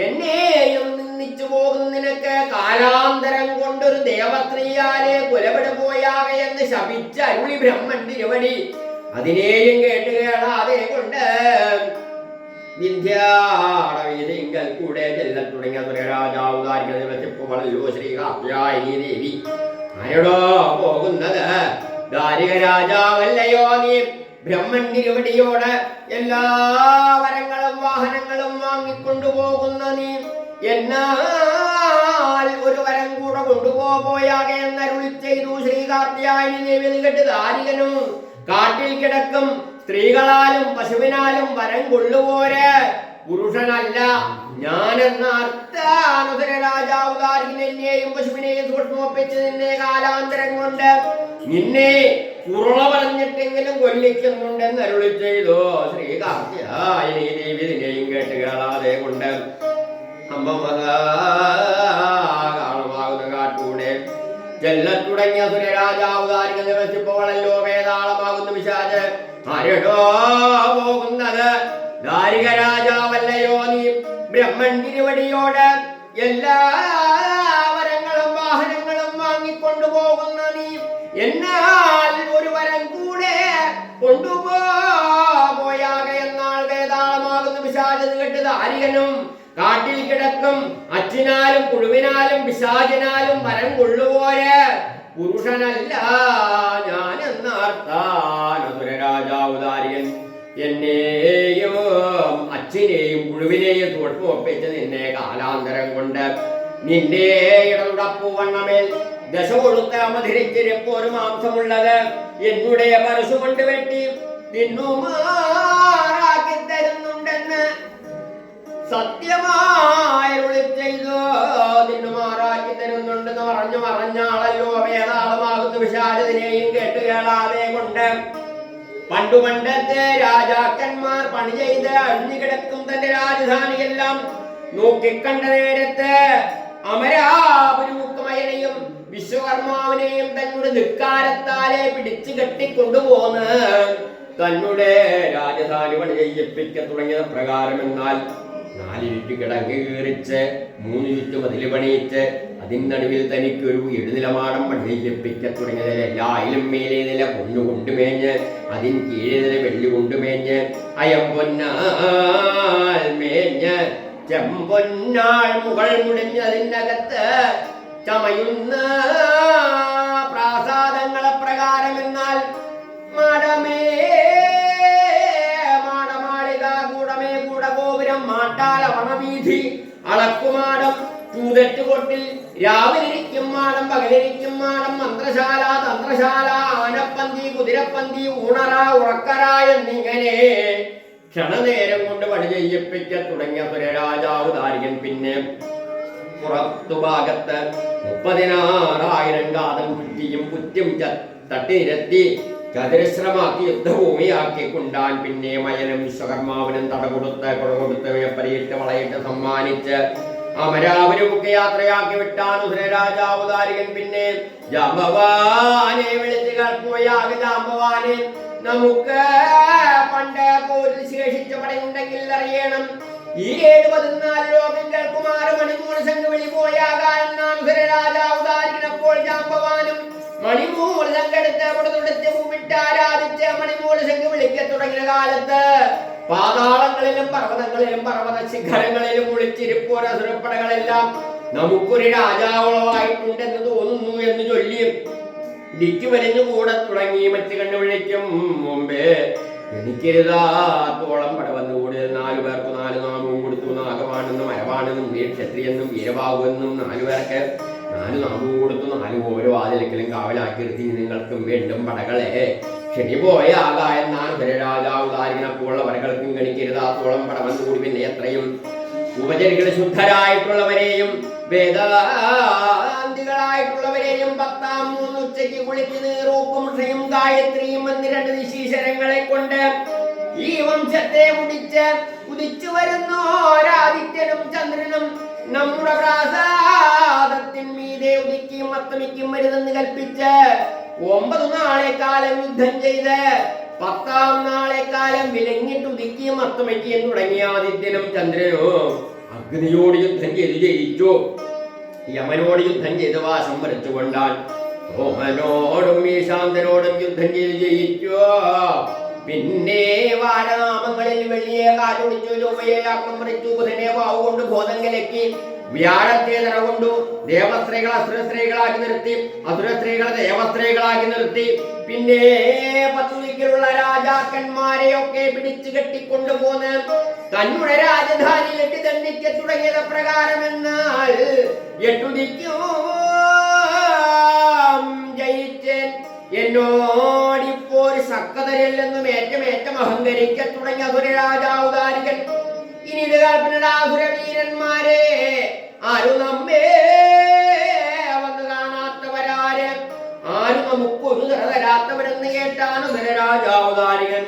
എന്നെയും നിന്ദിച്ചു പോകുന്ന നിനക്ക് കാലാന്തരം കൊണ്ടൊരു ദേവസ്ത്രീയാലെ കൊലപെടു പോയാകെ എന്ന് ശപിച്ച അരുളി ബ്രഹ്മൻ തിരുവടി. അതിനെയും കേട്ട് കേളാതെ കൊണ്ട് വിദ്യാടവീതിങ്കൽ കൂടെ ചെല്ലാൻ തുടങ്ങിയ രാജാവ് ദാരികല്ലോ ശ്രീ കാർത്യായനി ദേവി. ആരോടോ പോകുന്നത്? ദാരിക രാജാവല്ലയോ നീ? ബ്രഹ്മൻ തിരുവടിയോട് എല്ലാ വരങ്ങളും വാഹനങ്ങളും വാങ്ങിക്കൊണ്ടുപോകുന്ന നീ എന്നാൽ ഒരു വരം കൂടെ കൊണ്ടുപോയാകെ എന്നരുളി ചെയ്തു ശ്രീ കാർത്യായനി ദേവി. കേട്ട് ദാരികനും കാട്ടിൽ കിടക്കും സ്ത്രീകളാലും പശുവിനാലും വരം കൊള്ളുപോര് പുരുഷനല്ല ഞാനെന്ന അർത്ഥാനുസര രാജാവ് ദാരികനെയും പശുവിനെയും സൂക്ഷ്മൊപ്പിച്ച് നിന്നെ കാലാന്തരം കൊണ്ട് നിന്നെ ഉരുള പറഞ്ഞിട്ടെങ്കിലും കൊല്ലിക്കുന്നുണ്ടെന്ന് അരുളി ചെയ്തു ശ്രീ കാർത്യായനി ദേവി. ഇതിനെയും കേട്ട് കേളാതെ കൊണ്ട് അമ്പമാകുന്ന കാട്ടൂടെ ചെല്ലത്തുടങ്ങിയ സുരരാജാവ് ദാരിക ദിവസിപ്പോഴല്ലോ വേതാളമാകുന്ന പിശാച്. ആരെടോ പോകുന്നത്? ദാരിക രാജാവല്ലയോ നീ? ബ്രഹ്മൻ തിരുവടിയോട് എല്ലാ വരങ്ങളും വാഹനങ്ങളും വാങ്ങിക്കൊണ്ടുപോകുന്ന നീ എന്നാൽ ഒരു വരം കൂടെ കൊണ്ടുപോയാകെ എന്നാൾ വേതാളമാകുന്ന പിശാച്. കേട്ട് ദാരികനും കാട്ടിൽ കിടക്കും അച്ഛനാലും പുഴുവിനാലും പിശാചിനാലും വരം കൊള്ളുപോര് പുരുഷനല്ല ഞാനെന്നാർത്താനുര രാജാവ് ദാരികൻ. എന്നെയും അച്ഛനെയും പുഴുവിനെയും സൂക്ഷ്മൊപ്പിച്ച് നിന്നെ കാലാന്തരം കൊണ്ട് നിന്റെ ഇടപൂവണ്ണമേൽ ദശ കൊടുത്ത മധുരിച്ചിരിപ്പോരു മാംസമുള്ളത് എന്നുடைய പരശു കൊണ്ട് വെട്ടി തിന്നുമാറാക്കി തരുന്നുണ്ടെന്ന് സത്യമായി ചെയ്തോ. തിന്നുമാറാക്കി തരുന്നുണ്ട് എന്ന് പറഞ്ഞാളല്ലോ വേതാളമാകുന്ന വിശാലതിനെയും കേട്ട് കേളാതെ കൊണ്ട് പണ്ടത്തെ രാജാക്കന്മാർ പണി ചെയ്ത് അഴിഞ്ഞുകിടക്കും തന്റെ രാജധാനിയെല്ലാം നോക്കിക്കണ്ട നേരത്ത് അമരാപുരൂക്കമയനെയും വിശ്വകർമാവിനെയും തന്നോട് ധിക്കാരത്താലെ പിടിച്ചു കെട്ടിക്കൊണ്ടുപോന്ന് തന്നുടെ രാജധാനി പണി ചെയ്യിപ്പിക്ക തുടങ്ങിയ പ്രകാരം എന്നാൽ 4 ചുറ്റു കിടങ്ങ് കീറിച്ച് 3 ചുറ്റു മതിൽ പണിയിച്ച് അതിനടുവിൽ തനിക്കൊരു 7 നിലമാടം പണി ചെയ്യിപ്പിക്ക തുടങ്ങിയതിൽ എല്ലായിലും മേലെ നില പൊന്നുകൊണ്ടുമേഞ്ഞ് അതിൻ കീഴേ നില വെള്ളി കൊണ്ടുമേഞ്ഞ് അയം പൊന്നാൽ മേഞ്ഞ് ചെമ്പൊന്നാൾ മുകൾ മുടിഞ്ഞ് അതിനകത്ത് ചമയുന്ന പ്രാസാദങ്ങളെ പ്രകാരം എന്നാൽ മാടമേ മാടമാളിക കൂടമേ കൂടഗോപുരം മാട്ടാല വണവീഥി അളക്കുമാടം ചൂതറ്റുകൊട്ടിൽ രാവിലിരിക്കും മാടം പകലിരിക്കും മാടം മന്ത്രശാല തന്ത്രശാല ആനപ്പന്തി കുതിരപ്പന്തി ഊണറ ഉറക്കറ എന്നിങ്ങനെ ക്ഷണനേരം കൊണ്ട് പണി ചെയ്യിപ്പിക്ക തുടങ്ങിയ രാജാവ് ദാരികൻ പിന്നെ പുറത്തുഭാഗത്ത് 36,000 കാതം കുറ്റിയും കുറ്റും തട്ടിനിരത്തി ചതുരശ്രമാക്കി യുദ്ധഭൂമിയാക്കി കൊണ്ടാൻ പിന്നെ മയനും വിശ്വകർമാവിനും കൊടകൊടുത്ത് മേപ്പരിയിട്ട് വളയിട്ട് സമ്മാനിച്ച് അമരാവരുമൊക്കെ യാത്രയാക്കി വിട്ടാൻ രാജാവ് ദാരികൻ പിന്നെ ജാമ്പവാനെ വിളിച്ച് കേൾക്കുകയാകെ ജാമ്പവാനെ നമുക്ക് പണ്ട് പോരിൽ ശേഷിച്ച പടയുണ്ടെങ്കിൽ അറിയണം ഈ 7-14 ലോകം കേൾക്കുമാറ് മണിമൂല സംഘം വിളി പോയാകാൻ രാജാവ് ദാരികനപ്പോൾ ജാമ്പവാനും മണിമൂല സംഘെടുത്ത് അവിടെ തുടച്ച് പൂവിട്ട് ആരാധിച്ച് മണിമൂല സംഘം വിളിക്ക തുടങ്ങിയ കാലത്ത് പാതാളങ്ങളിലും പർവ്വതങ്ങളിലും പർവ്വത ശിഖരങ്ങളിലും ഒളിച്ചിരിപ്പോര സുരപ്പടകളെല്ലാം നമുക്കൊരു രാജാവുളവായിട്ടുണ്ടെന്ന് തോന്നുന്നു എന്ന് ചൊല്ലി ദിക്ക് വലിഞ്ഞു കൂടെ തുടങ്ങി മറ്റ് കണ്ണുവിളിക്കും മുമ്പേ എനിക്കരുതാത്തോളം പട വന്നുകൂടി 4 പേർക്ക് 4 നാമവും കൊടുത്തു നാഗമാണെന്നും മരവാണെന്നും ക്ഷത്രിയെന്നും വീരബാഹുവെന്നും 4 പേർക്ക് 4 നാമവും കൊടുത്തു 4 ഓരോ വാതിലക്കലും കാവലാക്കി നിർത്തി നിങ്ങൾക്കും വീണ്ടും പടകളെ ക്ഷണി പോയ ആകായെന്നാണ് രാജാവ് ദാരികനപ്പോൾ അവരകൾക്കും ഗണിക്കരുതാത്തോളം പട വന്നുകൂടി പിന്നെ എത്രയും ഉപചരികളെ ശുദ്ധരായിട്ടുള്ളവരെയും വേദാന്തികളായിട്ടുള്ളവരെയും 10-3 ഉച്ചയ്ക്ക് കുളിച്ച് നീറൂക്കും ക്ഷയും ഗായത്രിയും എന്ന് 2 നിശീശരങ്ങളെ കൊണ്ട് ഈ വംശത്തെ ഉദിച്ചു വരുന്നു ആദിത്യനും ചന്ദ്രനും നമ്മുടെ പ്രാസാദത്തിന്മീതെ ഉദിക്കും അസ്തമിക്കും വരുതെന്ന് കൽപ്പിച്ച് 9 നാളെക്കാലം യുദ്ധം ചെയ്ത് 10-ാം നാളെക്കാലം വിലങ്ങിട്ട് ഉദിക്കുകയും അസ്തമിക്കുകയും തുടങ്ങിയ ആദിത്യനും ചന്ദ്രനും അഗ്നിയോട് യുദ്ധം ചെയ്ത് ജയിച്ചു. യമനോട് യുദ്ധം ചെയ്ത് വാസം വരച്ചുകൊണ്ടാൻ സോമനോടും ഈശാന്തനോടും യുദ്ധം ചെയ്ത് ജയിച്ചു. പിന്നെ വാരനാമങ്ങളിൽ വെള്ളിയെ കാലൊടിച്ചു, ചൊവ്വയെ ആക്രമിച്ചു, ബുധനെ വാവ് കൊണ്ട് ബോധം കലക്കി, വ്യാഴത്തെ നിറകൊണ്ടു ദേവസ്ത്രീകളെ അസുരസ്ത്രീകളാക്കി നിർത്തി, അസുരസ്ത്രീകളെ ദേവസ്ത്രീകളാക്കി നിർത്തി. പിന്നെ 10 ദിക്കിലുള്ള രാജാക്കന്മാരെയൊക്കെ പിടിച്ചു കെട്ടിക്കൊണ്ടുപോന്ന് തന്നുടെ രാജധാനി എട്ടി ദണ്ഡിക്ക തുടങ്ങിയത് പ്രകാരമെന്നാൽ 8 ദിക്കും ജയിച്ചേൻ എന്നോടിപ്പോ ഒരു സക്കതരില്ലെന്നും ഏറ്റമേറ്റം അഹങ്കരിക്ക തുടങ്ങിയ രാജാവ് ദാരികൻ. ഇനി ഇത് കൽപ്പനടാസുരവീരന്മാരെ ആരും നമ്മെ വന്ന് കാണാത്തവരാര്, ആരും നമുക്കൊരു തര തരാത്തവരെന്ന് കേട്ടാണ് രാജാവ് ദാരികൻ.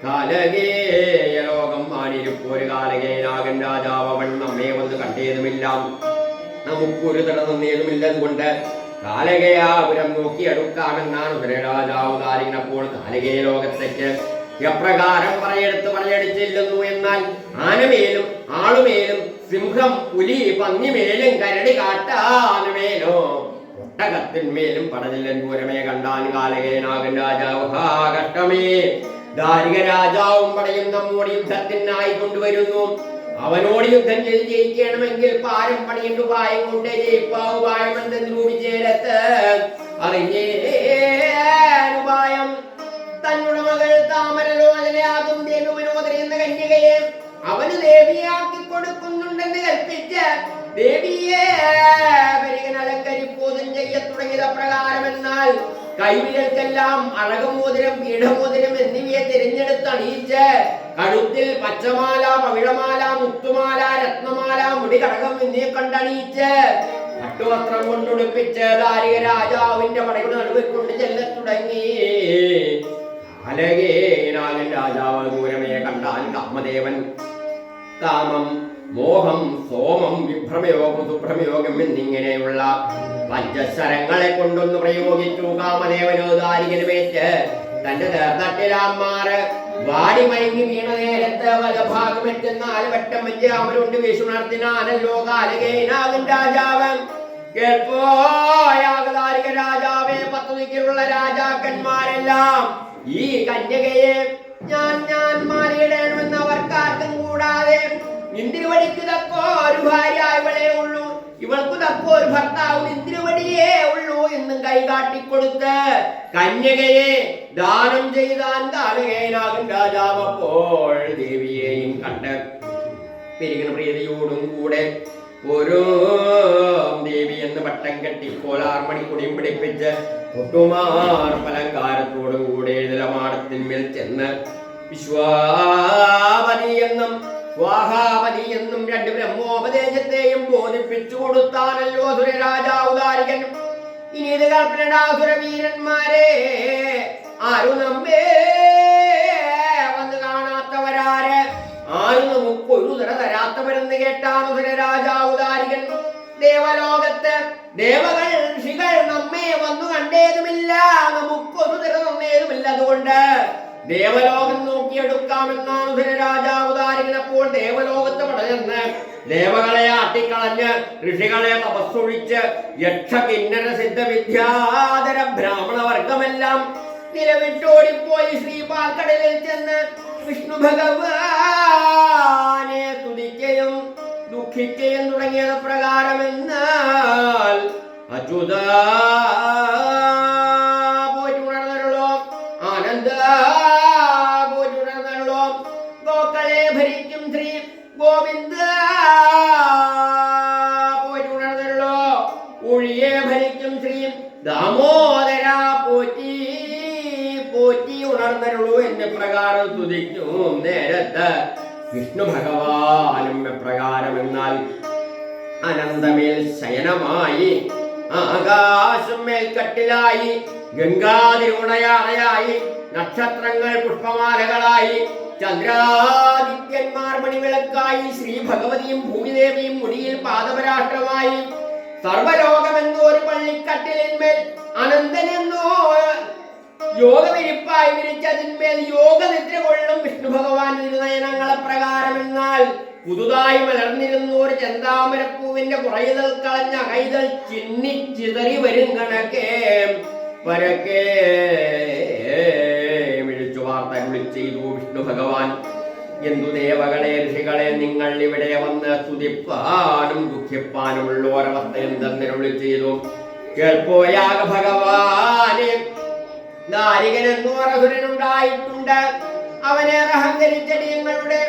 കാലകേയ ലോകം ആണിരിപ്പോര് കാലകേയനാകൻ രാജാവ് അവൻ നമ്മെ വന്ന് കണ്ടേതുമില്ല, നമുക്കൊരു തട തന്നേതുമില്ലതുകൊണ്ട് കാലകേയാപുരം നോക്കി അടുക്കാമെന്നാണ് രാജാവ് ദാരികൻ. അപ്പോൾ കാലകേയ ലോകത്തേക്ക് എപ്രകാരം പറയടിച്ചില്ലെന്നു എന്നാൽ ആനമേലും ആളുമേലും സിംഹം പുലി പന്നിമേലും കരടി കാട്ടാനുമേലോ ഒട്ടകത്തിന്മേലും പടനില്ലൻ പൂരമേ കണ്ടാൻ കാലകേയനാകൻ രാജാവ്. ഹാ കഷ്ടമേ, ദാരിക രാജാവും പടയും നമ്മോട് യുദ്ധത്തിനായി കൊണ്ടുവരുന്നു. അവനോട് യുദ്ധം ചെയ്ത് ജയിക്കണമെങ്കിൽ പാരം പണിയുണ്ട് ഉപായം കൊണ്ടേ ജയിപ്പാവ്. ഉപായം എന്തെന്ന് രൂപിച്ചേരത്ത് അറിഞ്ഞേനുപായം. തന്നുടെ മകൾ താമരലോചനയാകും ദേവി മനോദരി എന്ന കന്യകയെ അവന് ദേവിയാക്കി കൊടുക്കുന്നുണ്ടെന്ന് കൽപ്പിച്ച് ദേവിയെ പരികൻ അലങ്കരിപ്പോതും ചെയ്യ തുടങ്ങിയത് പ്രകാരമെന്നാൽ കൈവിരൽക്കെല്ലാം അഴകമോതിരം പീഠമോതിരം എന്നിവയെ തിരഞ്ഞെടുത്ത് അണിയിച്ച് കഴുത്തിൽ പച്ചമാല പവിഴമാല മുത്തുമാല രത്നമാല മുടി കടകം എന്നിവയെ കണ്ടണിയിച്ച് പട്ടുവസ്ത്രം കൊണ്ടുടുപ്പിച്ച് ദാരിക രാജാവിന്റെ പടയുടെ നടുവിൽ കൊണ്ട് ചെല്ലൽ തുടങ്ങി. അലകേനാകൻ രാജാവ് ദൂരമേ കണ്ടാൽ കാമദേവൻ കാമം, മോഹം, സോമം, വിഭ്രമയോഗം, സുഭ്രമയോഗം എന്നിങ്ങനെയുള്ള പഞ്ചശരങ്ങളെ കൊണ്ടൊന്ന് പ്രയോഗിച്ചു. കാമദേവനോ ദാരികനുമേറ്റ് തന്റെ തട്ടിലാമാറ് വാടി മയങ്ങി വീണ നേരത്ത് വലഭാഗമെത്തുന്ന 4 വട്ടം അമരുണ്ട് വിഷുണർത്തിനാണല്ലോ കാലകേനാകൻ രാജാവ്. കേൾപ്പോയാകദാരിക രാജാവേ, 10 ദിക്കിലുള്ള രാജാക്കന്മാരെല്ലാം ഈ കന്യകയെ ഞാൻ മാറിയിടണമെന്ന് അവർക്കാർക്കും കൂടാതെ ഇന്ദിരവടിക്ക് തക്കോ ഒരു ഭാര്യ ഇവളേ ഉള്ളൂ, ഇവൾക്ക് തക്കോ ഒരു ഭർത്താവ് ഇന്ദിരവടിയേ ഉള്ളൂ എന്നും കൈകാട്ടിക്കൊടുത്ത് കന്യകയെ ദാനം ചെയ്താൻ കാലകേനാകൻ രാജാവ്. അപ്പോൾ ദേവിയെയും കണ്ട് പെരുകുന്ന പ്രീതിയോടും കൂടെ ഒരു ദേവി എന്ന് പട്ടം കെട്ടി കോലാർമണി കുടിയും പിടിപ്പിച്ച് ഒട്ടുമാർ പലങ്കാരത്തോടും കൂടെ എഴുതലമാടത്തിന്മേൽ ചെന്ന് വിശ്വാപതി എന്നും സ്വാഹാപതി എന്നും 2 ബ്രഹ്മോപദേശത്തെയും ബോധിപ്പിച്ചു കൊടുത്താനല്ലോ സുരരാജാവ് ദാരികൻ. ഇനി ഇത് കൽപ്പനടാസുരവീരന്മാരെ, ആരും നമ്മെ വന്ന് കാണാത്തവരാര്, ആരും നമുക്കൊരു തര തരാത്തവരെന്ന് കേട്ടാണ് സുരരാജാവ് ദാരികൻ. ദേവലോകത്ത് ദേവകൾ ഋഷികൾ നമ്മെ വന്നു കണ്ടേതുമില്ല, നമുക്കൊരു തര തന്നേതുമില്ല. അതുകൊണ്ട് ദേവലോകം നോക്കിയെടുക്കാമെന്നാണ് സുരരാജാവ് ദാരികൻ. അപ്പോൾ ദേവലോകത്ത് പടഞ്ഞെന്ന് ദേവകളെ ആട്ടിക്കളഞ്ഞ് ഋഷികളെ തപസ്സൊഴിച്ച് യക്ഷ കിന്നര സിദ്ധ വിദ്യാധര ബ്രാഹ്മണ വർഗമെല്ലാം നിലവിട്ടോടിപ്പോയി ശ്രീപാൽക്കടലിൽ ചെന്ന് വിഷ്ണു ഭഗവാനെ സ്തുതിക്കുകയും ദുഃഖിക്കുകയും തുടങ്ങിയത് പ്രകാരമെന്നാൽ അച്യുത പോറ്റുണർന്നരുളോ, ആനന്ദ പോറ്റുണർന്നരുളോ, ഗോക്കളെ ഭരിക്കും ശ്രീ ഗോവിന്ദ പോറ്റുണർന്നരുളോ, ഉഴിയെ ഭരിക്കും ശ്രീ ദാമോദര പോറ്റി പോറ്റി ഉണർന്നരുളൂ എന്ന പ്രകാരം സ്തുതിക്കും. നേരത്ത് വിഷ്ണു ഭഗവാനും എപ്രകാരം എന്നാൽ അനന്തമേൽ ശയനമായി, ആകാശം മേൽക്കട്ടിലായി, ഗംഗാതിരുണയാണയായി, നക്ഷത്രങ്ങൾ പുഷ്പമാലകളായി, ചന്ദ്രാദിത്യന്മാർ മണിവിളക്കായി, ശ്രീ ഭഗവതിയും ഭൂമിദേവിയും മുടിയിൽ പാദപരാഷ്ട്രമായി, സർവലോകമെന്നോ ഒരു പള്ളിക്കട്ടിലിന്മേൽ അനന്തനെന്നോ യോഗവിരിപ്പായി വിരിച്ചതിന്മേൽ യോഗനിദ്ര കൊള്ളും വിഷ്ണു ഭഗവാൻ തിരുനയനങ്ങളെ പ്രകാരമെന്നാൽ പുതുതായി മലർന്നിരുന്ന ഒരു ചെന്താമരപ്പൂവിന്റെ കുറയുതൽ കളഞ്ഞ കൈതൽ ചിന്നിച്ചിതറി വരും കണക്കെ പരക്കെ വിളിച്ചു വാർത്തരുളി ചെയ്തു വിഷ്ണു ഭഗവാൻ. എന്തു ദേവകളെ ഋഷികളെ, നിങ്ങൾ ഇവിടെ വന്ന് സ്തുതിപ്പാനും ദുഃഖിപ്പാനും ഉള്ള ഒരവസ്ഥ എന്തെന്നരുളി ചെയ്തു. കേൾപ്പോയാക ഭഗവാനെ, ദാരികനെന്നോരസുരനുണ്ടായിട്ടുണ്ട്. അവനെ അഹങ്കരിച്ചടിയങ്ങളുടെ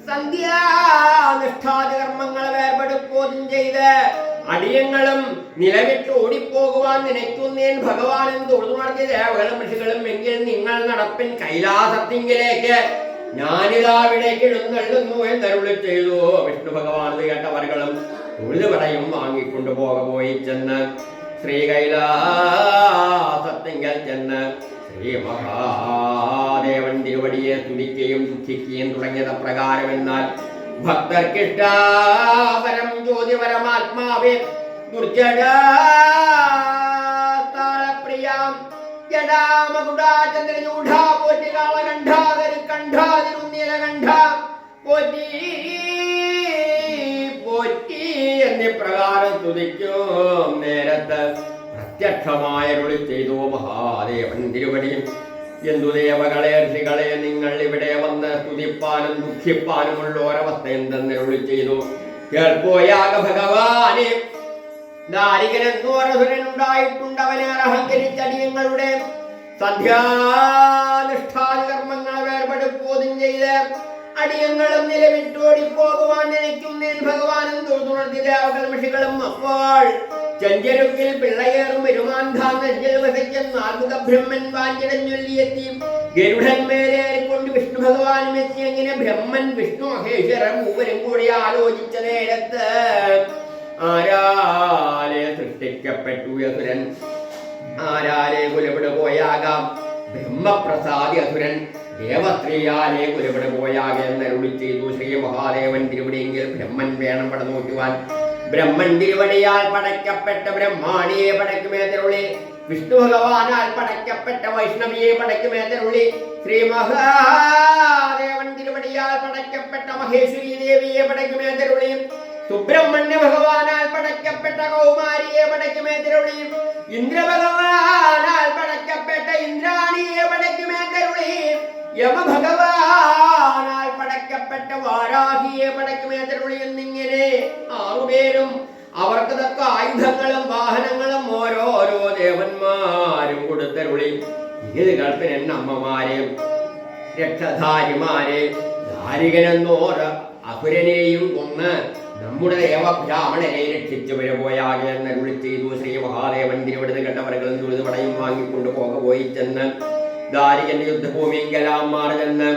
സന്ധ്യാനിഷ്ഠാകർമ്മങ്ങൾ വേർപെടുപ്പോതും ചെയ്ത് അടിയങ്ങളും നിലവിട്ട് ഓടിപ്പോകുവാൻ നിനയ്ക്കുന്നേൻ ഭഗവാനും തൊഴുതു നടത്തിയ ദേവകളും ഋഷികളും എങ്കിൽ നിങ്ങൾ നടപ്പിൻ കൈലാസത്തിങ്കിലേക്ക് ഞാനിതാവിടേക്ക് എഴുന്നള്ളുന്നു എന്നരുളി ചെയ്തു. വിഷ്ണു ഭഗവാൻ കേട്ടവർകളും തൊഴുതുപടയും വാങ്ങിക്കൊണ്ടു പോയി ചെന്ന് ശ്രീ കൈലാസത്തിങ്കൽ ചെന്ന് ശ്രീ മഹാദേവൻ തിരുവടിയെ സ്തുതിക്കുകയും ദുഃഖിക്കുകയും തുടങ്ങിയത് പ്രകാരമെന്നാൽ ഭക്തർക്കിഷ്ടാപരം ജ്യോതിപരമാത്മാവേ ദുർജടാപ്രിയാം ജടാമകുടാചന്ദ്രജൂഢാ പോറ്റി കാളകണ്ഠാകരിക്കണ്ഠാതിരുന്നീലകണ്ഠ പോറ്റി പോറ്റി എന്നീ പ്രകാരം സ്തുതിക്കും. നേരത്ത് പ്രത്യക്ഷമായ അരുളി ചെയ്തു മഹാദേവൻ തിരുവടിയും. എന്തു ദേവകളെ ഋഷികളെ, നിങ്ങൾ ഇവിടെ വന്ന് സ്തുതിപ്പാനും ദുഃഖിപ്പാനുമുള്ള ഒരവസ്ഥ എന്തെന്നരുളി ചെയ്തു. കേൾപ്പോയാക ഭഗവാനെ, ദാരികനെന്നോരസുരനുണ്ടായിട്ടുണ്ട്. അവനെ അഹങ്കരിച്ചടിയങ്ങളുടെ സന്ധ്യാനിഷ്ഠാകർമ്മങ്ങൾ വേർപെടുപ്പോതും ചെയ്ത് അടിയങ്ങളും നിലവിട്ടോടിപ്പോകുവാൻ നിனைക്കുന്നേൻ ഭഗവാനും തൊഴുതുണർത്തി ദേവകളും ഋഷികളും. അപ്പോൾ ചെഞ്ചരുക്കിൽ പിള്ളയേറും പെരുമാന്താൻ നെഞ്ചിൽ വസിക്കുന്ന ആത്മക ബ്രഹ്മൻ വാഞ്ചിടഞ്ഞൊല്ലിയെത്തി ഗരുഡന്മേലേറിക്കൊണ്ട് വിഷ്ണു ഭഗവാനും എത്തി. അങ്ങനെ ബ്രഹ്മൻ വിഷ്ണു മഹേശ്വരൻ മൂവരും കൂടി ആലോചിച്ച നേരത്ത് ആരാലെ സൃഷ്ടിക്കപ്പെട്ടു അസുരൻ, ആരാലെ കുലവിട പോയാകാം ബ്രഹ്മപ്രസാദി അസുരൻ, ദേവസ്ത്രീയാലെ കുലവിട പോയാകെ എന്നരുളി ചെയ്തു ശ്രീ മഹാദേവൻ തിരുവടിയെങ്കിൽ ബ്രഹ്മൻ വേണം പട നോക്കുവാൻ. ബ്രഹ്മൻ തിരുവടിയാൽ പടയ്ക്കപ്പെട്ട ബ്രഹ്മാണിയെ പടയ്ക്കുമേതരുളി, വിഷ്ണു ഭഗവാനാൽ പടയ്ക്കപ്പെട്ട വൈഷ്ണവിയെ പടയ്ക്കുമേതരുളി, ശ്രീ മഹാദേവൻ തിരുവടിയാൽ പടയ്ക്കപ്പെട്ട മഹേശ്വരി ദേവിയെ പടയ്ക്കുമേതരുളി, സുബ്രഹ്മണ്യ ഭഗവാനാൽ പടയ്ക്കപ്പെട്ട കൗമാരിയെ പടയ്ക്കുമേതരുളി, ഇന്ദ്രഭഗവാനാൽ പടയ്ക്കപ്പെട്ട ഇന്ദ്രാണിയെ പടയ്ക്കുമേതരുളി, യമഭഗവാനാൽ പടയ്ക്കപ്പെട്ട വാരാഹിയെ പടയ്ക്കുമേതരുളി എന്നിങ്ങനെ ആറുപേരും അവർക്ക് തക്ക ആയുധങ്ങളും വാഹനങ്ങളും ഓരോരോ ദേവന്മാരും കൊടുത്തരുളി. ഇത് കൽപ്പന അമ്മമാരെയും രക്ഷധാരിമാരെ ധാരികനെന്നോർ അസുരനെയും കൊന്ന് നമ്മുടെ ദേവബ്രാഹ്മണനെ രക്ഷിച്ചു വരപോയാകെ എന്നരുളി ചെയ്തു ശ്രീ മഹാദേവൻ തിരുവിടുന്ന് കെട്ടവരകളും തുളിത് പടയും വാങ്ങിക്കൊണ്ട് പോയി ചെന്ന് ദാരികന്റെ യുദ്ധഭൂമിയെല്ലാം മാറി ചെന്ന്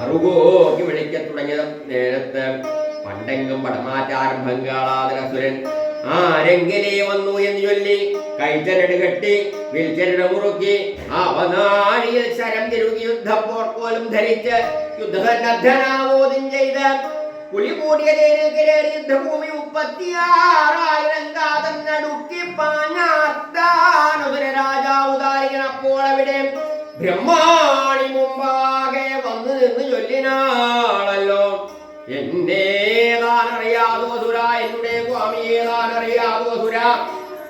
അറുകോക്കി വിളിക്ക തുടങ്ങിയ നേരത്ത് പണ്ടെങ്കും പടമാറ്റാരംഭം കാണാതരസുരൻ ആരെങ്കിലേ വന്നു എന്ന് ചൊല്ലി കൈച്ചരട് കെട്ടി വിൽച്ചരട് മുറുക്കി അവനാഴിയിൽ ശരം തിരുകി യുദ്ധപ്പോർക്കോലും ധരിച്ച് യുദ്ധസന്നദ്ധനാവോധം ചെയ്ത് പുലി കൂടിയ യുദ്ധഭൂമി 36,000 കാതം നടുക്കി പാഞ്ഞാർത്താനുസുര രാജാവ് ദാരികനപ്പോൾ അവിടെ ബ്രഹ്മാണി മുമ്പാകെ വന്നു നിന്ന് ചൊല്ലിനാളല്ലോ, എന്നേതാനറിയാതോ സുര, എന്നുടെ സ്വാമിയേതാനറിയാതോ സുര,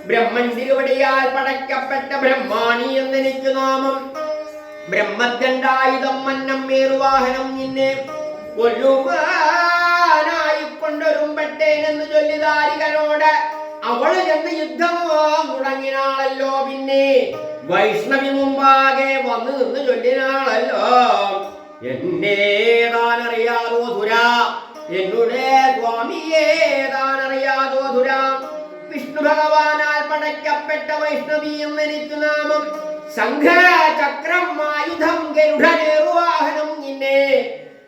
ബ്രഹ്മൻ തിരുവടിയാൽ പടയ്ക്കപ്പെട്ട ബ്രഹ്മാണി എന്നെനിക്ക് നാമം, ബ്രഹ്മത്തിൻ്റായുധം മന്നം മേറുവാഹനം നിന്നെ കൊല്ലുവാനായി കൊണ്ടൊരുമ്പട്ടേനെന്ന് ചൊല്ലി ദാരികനോട് അവള് ചെന്ന് യുദ്ധമോ മുടങ്ങിനാളല്ലോ. പിന്നെ വൈഷ്ണവി മുമ്പാകെ വന്നു നിന്ന് ചൊല്ലിനാളല്ലോ, എന്നേതാനറിയാതോ സുര, എന്നുടെ സ്വാമിയേതാനറിയാതോ സുര, വിഷ്ണു ഭഗവാനാൽ പടയ്ക്കപ്പെട്ട വൈഷ്ണവി എന്നെനിക്ക് നാമം, ശംഖ ചക്രം ആയുധം ഗരുഡനേറുവാഹനം നിന്നെ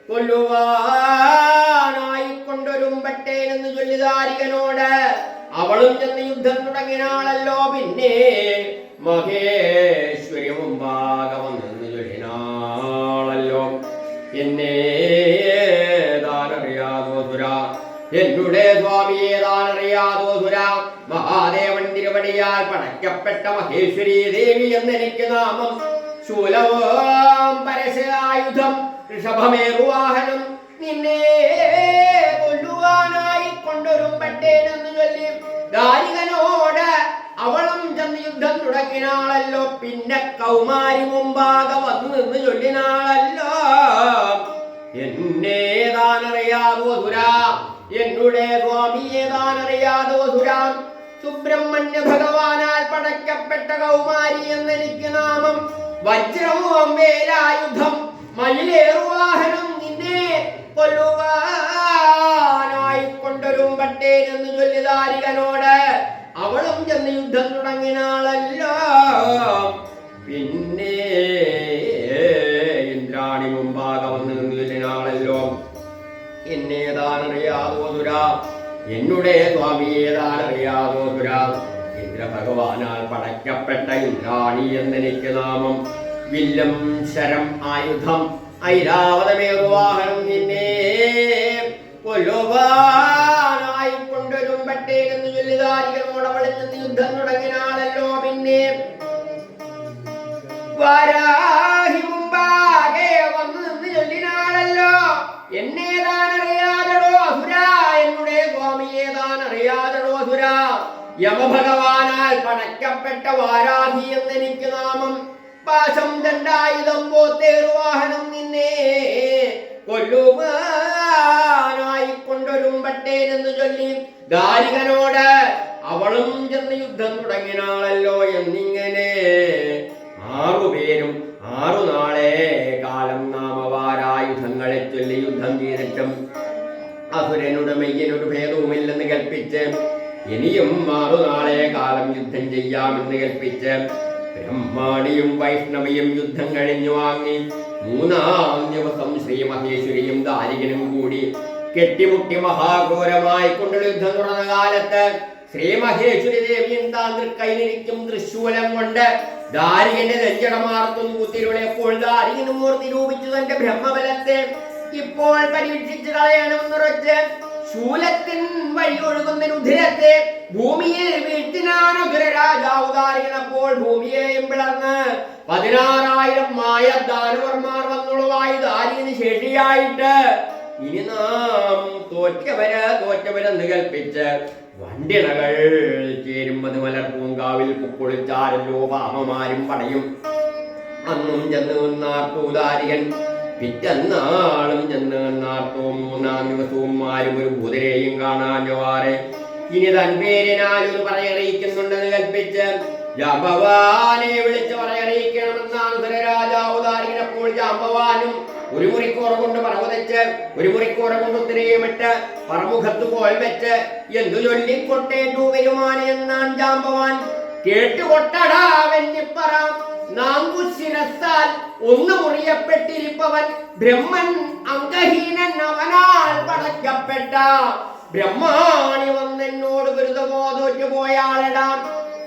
കൊല്ലുവാനായി കൊണ്ടൊരുമ്പട്ടേനെന്ന് ചൊല്ലി ദാരികനോട് അവളും ചെന്ന് യുദ്ധം തുടങ്ങിനാളല്ലോ. പിന്നെ മഹേശ്വരി മുമ്പാകെ വന്നെന്ന് ചൊല്ലിനാളല്ലോ, എന്നേതാനറിയാതോ സുര, എന്നുടെ സ്വാമിയേതാനറിയാതോ സുര, മഹാദേവൻ തിരുവടിയാൽ പടയ്ക്കപ്പെട്ട മഹേശ്വരി ദേവി എന്നെനിക്ക് നാമം, ശൂലവും പരശായുധം ഋഷഭമേറുവാഹനം നിന്നെ കൊല്ലുവാനായി കൊണ്ടൊരുമ്പട്ടേനെന്ന് ചൊല്ലി ദാരികനോട് അവളും ചെന്ന് യുദ്ധം തുടങ്ങിനാളല്ലോ. പിന്നെ കൗമാരി മുമ്പാകെ വന്നു നിന്ന് ചൊല്ലിനാളല്ലോ, എന്നേതാനറിയാതോ സുര, എന്നുടെ സ്വാമിയേതാനറിയാതോ സുര, സുബ്രഹ്മണ്യ ഭഗവാനാൽ പടയ്ക്കപ്പെട്ട കൗമാരി എന്നെനിക്ക് നാമം, വജ്രവും വേലായുധം മയിലേറുവാഹനം നിന്നെ കൊല്ലുവാനായി കൊണ്ടൊരുമ്പട്ടേനെന്ന് ചൊല്ലി ദാരികനോട് അവളും ചെന്ന് യുദ്ധം തുടങ്ങിനാളല്ലോ. പിന്നെ ഇന്ദ്രാണി മുമ്പാകെ വന്ന് നിന്ന് ചൊല്ലിനാളല്ലോ, എന്നേതാനറിയാതോ സുര, എന്നുടെ സ്വാമിയേതാനറിയാതോ സുര, ഇന്ദ്രഭഗവാനാൽ പടയ്ക്കപ്പെട്ട ഇന്ദ്രാണി എന്നെനിക്ക് നാമം, വില്ലും ശരം ആയുധം ഐരാവതമേറുവാഹനം നിന്നെ കൊല്ലുവാനായി കൊണ്ടൊരുമ്പട്ടേനെന്ന് ചൊല്ലി ദാരികനോട് അവളിൽ നിന്ന് യുദ്ധം തുടങ്ങിനാളല്ലോ. പിന്നെ വാരാഹി മുമ്പാകെ വന്നു നിന്ന് ചൊല്ലിനാളല്ലോ, എന്നേതാനറിയാതടോ അസുര, എന്നുടെ സ്വാമിയേതാനറിയാതടോ അസുര, യമഭഗവാനാൽ പടയ്ക്കപ്പെട്ട വാരാഹി എന്നെനിക്ക് നാമം, പാശം ദണ്ഡായുധം പോത്തേറുവാഹനം നിന്നെ കൊല്ലുവാനായി കൊണ്ടൊരുമ്പട്ടേനെന്ന് ചൊല്ലി ദാരികനോട് അവളും ചെന്ന് യുദ്ധം തുടങ്ങിനാളല്ലോ. എന്നിങ്ങനെ ആറുപേരും 6 നാളെ കാലം നാമവാരായുധങ്ങളെ ചൊല്ലി യുദ്ധം ചെയ്തിട്ടും അസുരനുടെ മെയ്യനൊരു ഭേദവുമില്ലെന്ന് കൽപ്പിച്ച് ഇനിയും 6 നാളെ കാലം യുദ്ധം ചെയ്യാമെന്ന് കൽപ്പിച്ച് ബ്രഹ്മാണിയും വൈഷ്ണവിയും യുദ്ധം കഴിഞ്ഞു വാങ്ങി 3-ാം ദിവസം ശ്രീ മഹേശ്വരിയും ദാരികനും കൂടി കെട്ടിമുട്ടി മഹാഘോരമായി കൊണ്ടുള്ള യുദ്ധം തുടർന്ന കാലത്ത് ശ്രീ മഹേശ്വരി ദേവിയും താൻ കയ്യിലിരിക്കും തൃശൂലം കൊണ്ട് ദാരികന്റെ നെഞ്ചടമാർത്തുന്നു കുത്തിരുവിളയപ്പോൾ ദാരികന് മൂർത്തി രൂപിച്ചു തന്റെ ബ്രഹ്മബലത്തെ ഇപ്പോൾ പരീക്ഷിച്ചു കളയണമെന്നുറച്ച് ശൂലത്തിൻ വഴി ഒഴുകുന്ന രുധിരത്തെ ഭൂമിയിൽ വീഴ്ത്തിനാനുധുര രാജാവ് ദാരികനപ്പോൾ ഭൂമിയെയും പിളർന്ന് 16,000 മായ ദാനവർമാർ വന്നുള്ളവായി ദാരികന് ശേഷിയായിട്ട് ഇനി നാം തോറ്റവരെന്ന് കൽപ്പിച്ച് വണ്ടിണകൾ ചേരുമ്പത് മലർപ്പൂങ്കാവിൽ കുപ്പൊളിച്ചാരല്ലോ പാമമാരും പടയും അന്നും ചെന്ന് നിന്നാർത്തു ദാരികൻ പിറ്റന്നാളും ചെന്ന് നിന്നാർത്തു 3-ാം ദിവസവും ആരും ഒരു കുതിരയും കാണാഞ്ഞവാറെ ഇനി തൻ പേരിനാലൊരു പറയറിയിക്കുന്നുണ്ടെന്ന് കൽപ്പിച്ച് ജാമ്പവാനെ വിളിച്ച് പറയറിയിക്കണമെന്നാണ് രാജാവ് ദാരികനപ്പോൾ ജാമ്പവാനും ഒരു മുറിക്കോറ കൊണ്ട് പറവതച്ച് ഒരു മുറിക്കോറ കൊണ്ട് ഉത്തരയുമിട്ട് പറമുഖത്ത് കോൽ വെച്ച് എന്തു ചൊല്ലിക്കൊട്ടേണ്ടു വരുമാനെ എന്നാൻ ജാമ്പവാൻ കേട്ടുകൊട്ടടാവെന്നിപ്പറ നാങ്കുശിരസാൽ ഒന്ന് മുറിയപ്പെട്ടിരിപ്പവൻ ബ്രഹ്മൻ അംഗഹീനൻ അവനാൽ പടയ്ക്കപ്പെട്ട ബ്രഹ്മാണി വന്നെന്നോട് ഗുരുതമോ തോറ്റുപോയാളിടാം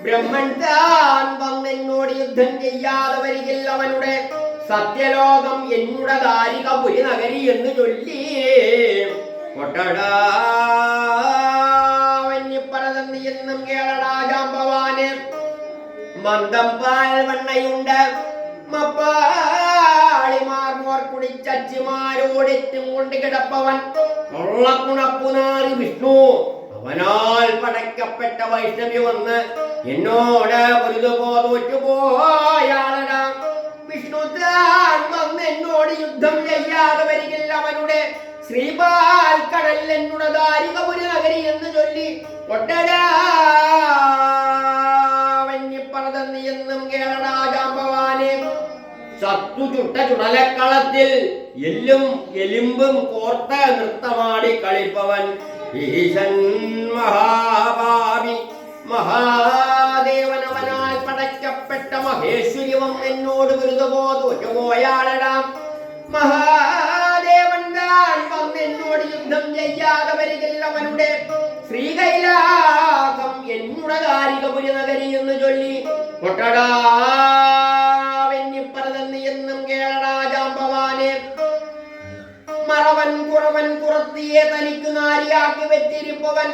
ബ്രഹ്മൻ താൻ വന്നെന്നോട് യുദ്ധം ചെയ്യാതെ വരികില്ല അവനുടെ സത്യലോകം എന്നുടെ ദാരികപുരി നഗരി എന്ന് ചൊല്ലി കൊട്ടടാവന്യപ്പറതന്നി എന്നും കേളടാ ജാമ്പവാന് മന്ദം പാൽ വണ്ണയുണ്ട് മപ്പാളിമാർ മോർ കുടിച്ചച്ചിമാരോടെറ്റും കൊണ്ട് കിടപ്പവൻ കൊള്ളക്കുണപ്പുനാറി വിഷ്ണു അവനാൽ പടയ്ക്കപ്പെട്ട വൈഷ്ണവി വന്ന് എന്നോട് പൊരുതുപോ തോറ്റുപോയാളടാ വിഷ്ണു താൻ വന്ന് എന്നോട് യുദ്ധം ചെയ്യാതെ വരികില്ല അവനുടെ ശ്രീപാൽ കടൽ എന്നുടെ ദാരികപുരി നഗരി എന്ന് ചൊല്ലി ഒട്ടരാവന്യപ്പറതന്നി എന്നും കേളടാ ജാമ്പവാനെ സത്തു ചുട്ട ചുടലക്കളത്തിൽ എല്ലും എലിമ്പും കോർത്ത നൃത്തമാടി കളിപ്പവൻ ഈശൻ മഹാഭാവി മഹാദേവനവനാൽ പടയ്ക്കപ്പെട്ട മഹേശ്വരി വന്നെന്നോട് ഗുരുതമോ തോറ്റുപോയാളടാം മഹാദേവൻ താൻ വന്നെന്നോട് യുദ്ധം ചെയ്യാതെ വരികില്ല അവനുടെ ശ്രീകൈലാസം എന്നുടെ ദാരികപുരി നഗരി എന്ന് ചൊല്ലി കൊട്ടടാവന്യപ്പറതന്നി എന്നും കേളടാ ജാമ്പവാനെ മറവൻ കുറവൻ പുറത്തിയെ തനിക്ക് നാരിയാക്കി വെച്ചിരിപ്പവൻ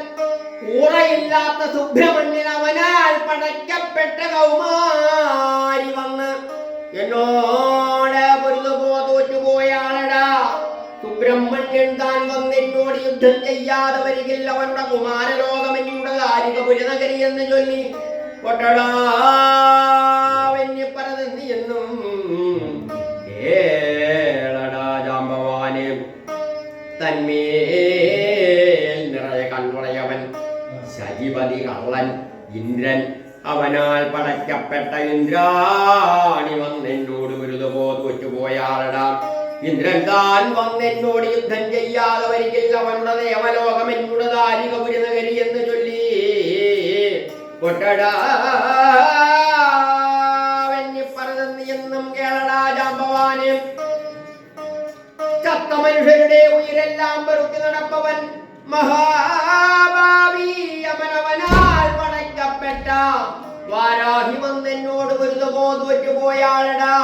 കൂറയില്ലാത്ത സുബ്രഹ്മണ്യൻ അവനാൽ പടയ്ക്കപ്പെട്ട കൗമാരി വന്ന് എന്നോട് പൊരുതുപോ തോറ്റുപോയാളടാ സുബ്രഹ്മണ്യൻ താൻ വന്നെന്നോട് യുദ്ധം ചെയ്യാതെ വരികില്ല അവരുടെ കുമാരലോകം എന്നോട് ദാരികപുരി നഗരി എന്ന് ചൊല്ലി കൊട്ടടാവന്യപ്പറതന്നി എന്നും കേളടാ ജാമ്പവാനെ തന്മേൽ നിറയെ കൺമുറയവൻ ശജിപതി കള്ളൻ ഇന്ദ്രൻ അവനാൽ പടയ്ക്കപ്പെട്ട ഇന്ദ്രാണി വന്നെന്നോട് ഗുരുതമോ തോറ്റുപോയാളടാ ഇന്ദ്രൻ താൻ വന്നെന്നോട് യുദ്ധം ചെയ്യാതെ വരികില്ല അവനുടെ ദേവലോകം എന്നോട് ദാരികപുരി നഗരി എന്ന് ചൊല്ലി കൊട്ടടാവന്യപ്പറതന്നി എന്നും കേളടാ ജാമ്പവാന് ചത്ത മനുഷ്യരുടെ ഉയരെല്ലാം പെറുക്കി നടപ്പവൻ മഹാഭാവി അമനവനാൽ പടയ്ക്കപ്പെട്ട വാരാഹി വന്നെന്നോട് ഗുരുതമോ തോറ്റുപോയാളടാ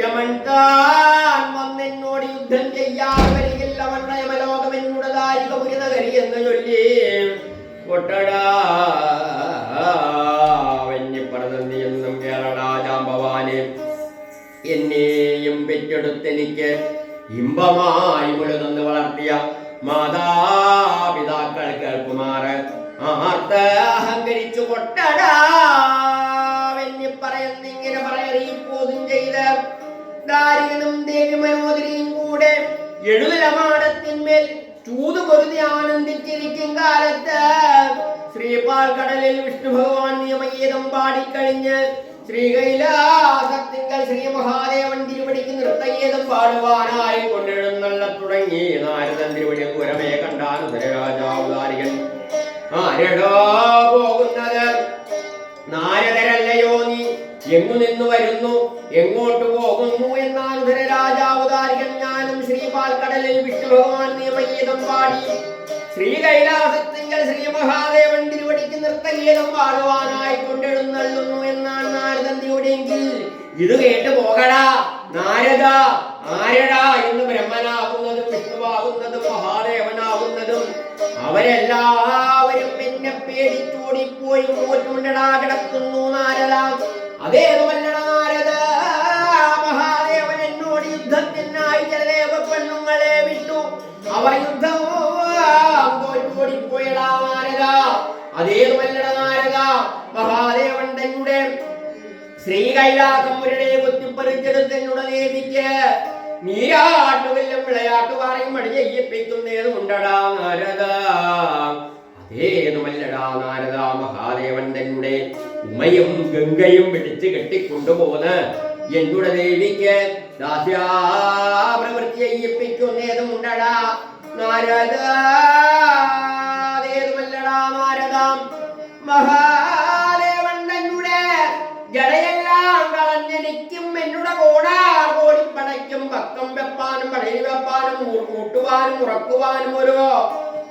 യമൻ താൻ വന്നെന്നോട് യുദ്ധം ചെയ്യാതെ വരികില്ല അവരുടെ യമലോകം എന്നോട് ദാരികപുരി നഗരി എന്ന് ചൊല്ലി കൊട്ടടാവന്യപ്പറതന്നി എന്നും കേളടാ ജാമ്പവാന് എന്നെയും പെറ്റെടുത്തെനിക്ക് ഇമ്പമായി മുഴുതന്ന് വളർത്തിയ മാതാപിതാക്കൾ കേൾക്കുമാറ് ആർത്ത അഹങ്കരിച്ചു കൊട്ടടാവന്യപ്പറയുന്നിങ്ങനെ പറയറിയിപ്പോതും ചെയ്ത് ദാരികനും ദേവി മനോദരിയും കൂടെ എഴുതലമാടത്തിന്മേൽ ചൂത് പൊരുതി ആനന്ദിച്ചിരിക്കും കാലത്ത് ശ്രീപാൽ കടലിൽ വിഷ്ണു ഭഗവാൻ നിയമഗീതം പാടിക്കഴിഞ്ഞ് ശ്രീകൈലാസത്തിങ്കൽ ശ്രീ മഹാദേവൻ തിരുവടിക്ക് നൃത്തഗീതം പാടുവാനായി കൊണ്ടെഴുന്നള്ള തുടങ്ങി നാരദൻ തിരുവടി പുരമേ കണ്ടാൻ രാജാവ് ദാരികൻ ആരെടോ പോകുന്നത് നാരദരല്ലയോ നീ എങ്ങു നിന്ന് വരുന്നു എങ്ങോട്ട് പോകുന്നു എന്നാനുധര രാജാവ് ദാരികൻ ഞാനും ശ്രീ പാൽക്കടലിൽ വിഷ്ണു ഭഗവാൻ നിയമഗീതം പാടി ശ്രീ കൈലാസത്തിങ്കൽ ശ്രീ മഹാദേവൻ തിരുവടിക്ക് നൃത്തഗീതം പാടുവാനായി കൊണ്ടെഴുന്നള്ളുന്നു എന്നാണ് നാരദന്തിയുടെയെങ്കിൽ ഇത് കേട്ട് പോകടാ നാരദ, ആരടാ എന്ന് ബ്രഹ്മനാകുന്നതും വിഷ്ണുവാകുന്നതും മഹാദേവനാകുന്നതും അവരെല്ലാവരും എന്നെ പേടിച്ചോടിപ്പോയി മൂറ്റുണ്ടടാ കിടക്കുന്നു നാരദ. അതേതുമല്ലടാ നാരദ, മഹാദേവൻ എന്നോട് യുദ്ധത്തിനായി ചില ദേവപ്പെണ്ണുങ്ങളെ വിട്ടു. അവർ യുദ്ധം തോറ്റോടിപ്പോയടാ നാരദ. അതേതുമല്ലടാ നാരദ, മഹാദേവൻ തന്നെ ശ്രീ കൈലാസം മുരടെ കുത്തിപ്പറിച്ചെടുത്തെന്നുടെ ദേവിക്ക് നീരാട്ടുകല്ലും വിളയാട്ടുപാറയും മടി ചെയ്യിപ്പിക്കുന്നതുണ്ടടാ നാരദ. അതേതുമല്ലടാ നാരദ, മഹാദേവൻ തന്നെ ഉമയും ഗംഗയും പിടിച്ച് കെട്ടിക്കൊണ്ടുപോന്ന് എന്നുടെ ദേവിക്ക് ദാസ്യാപ്രവൃത്തി ചെയ്യിപ്പിക്കുന്നതുണ്ടടാ നാരദ. അതേതുമല്ലടാ നാരദ, മഹാദേവൻ തന്നെ ജടയെല്ലാം കളഞ്ഞെനിക്കും എന്നുടെ കോടിപ്പടയ്ക്കും പക്കം വെപ്പാനും പടയിൽ വെപ്പാനും കൂട്ടുവാനും ഉറക്കുവാനും ഒരു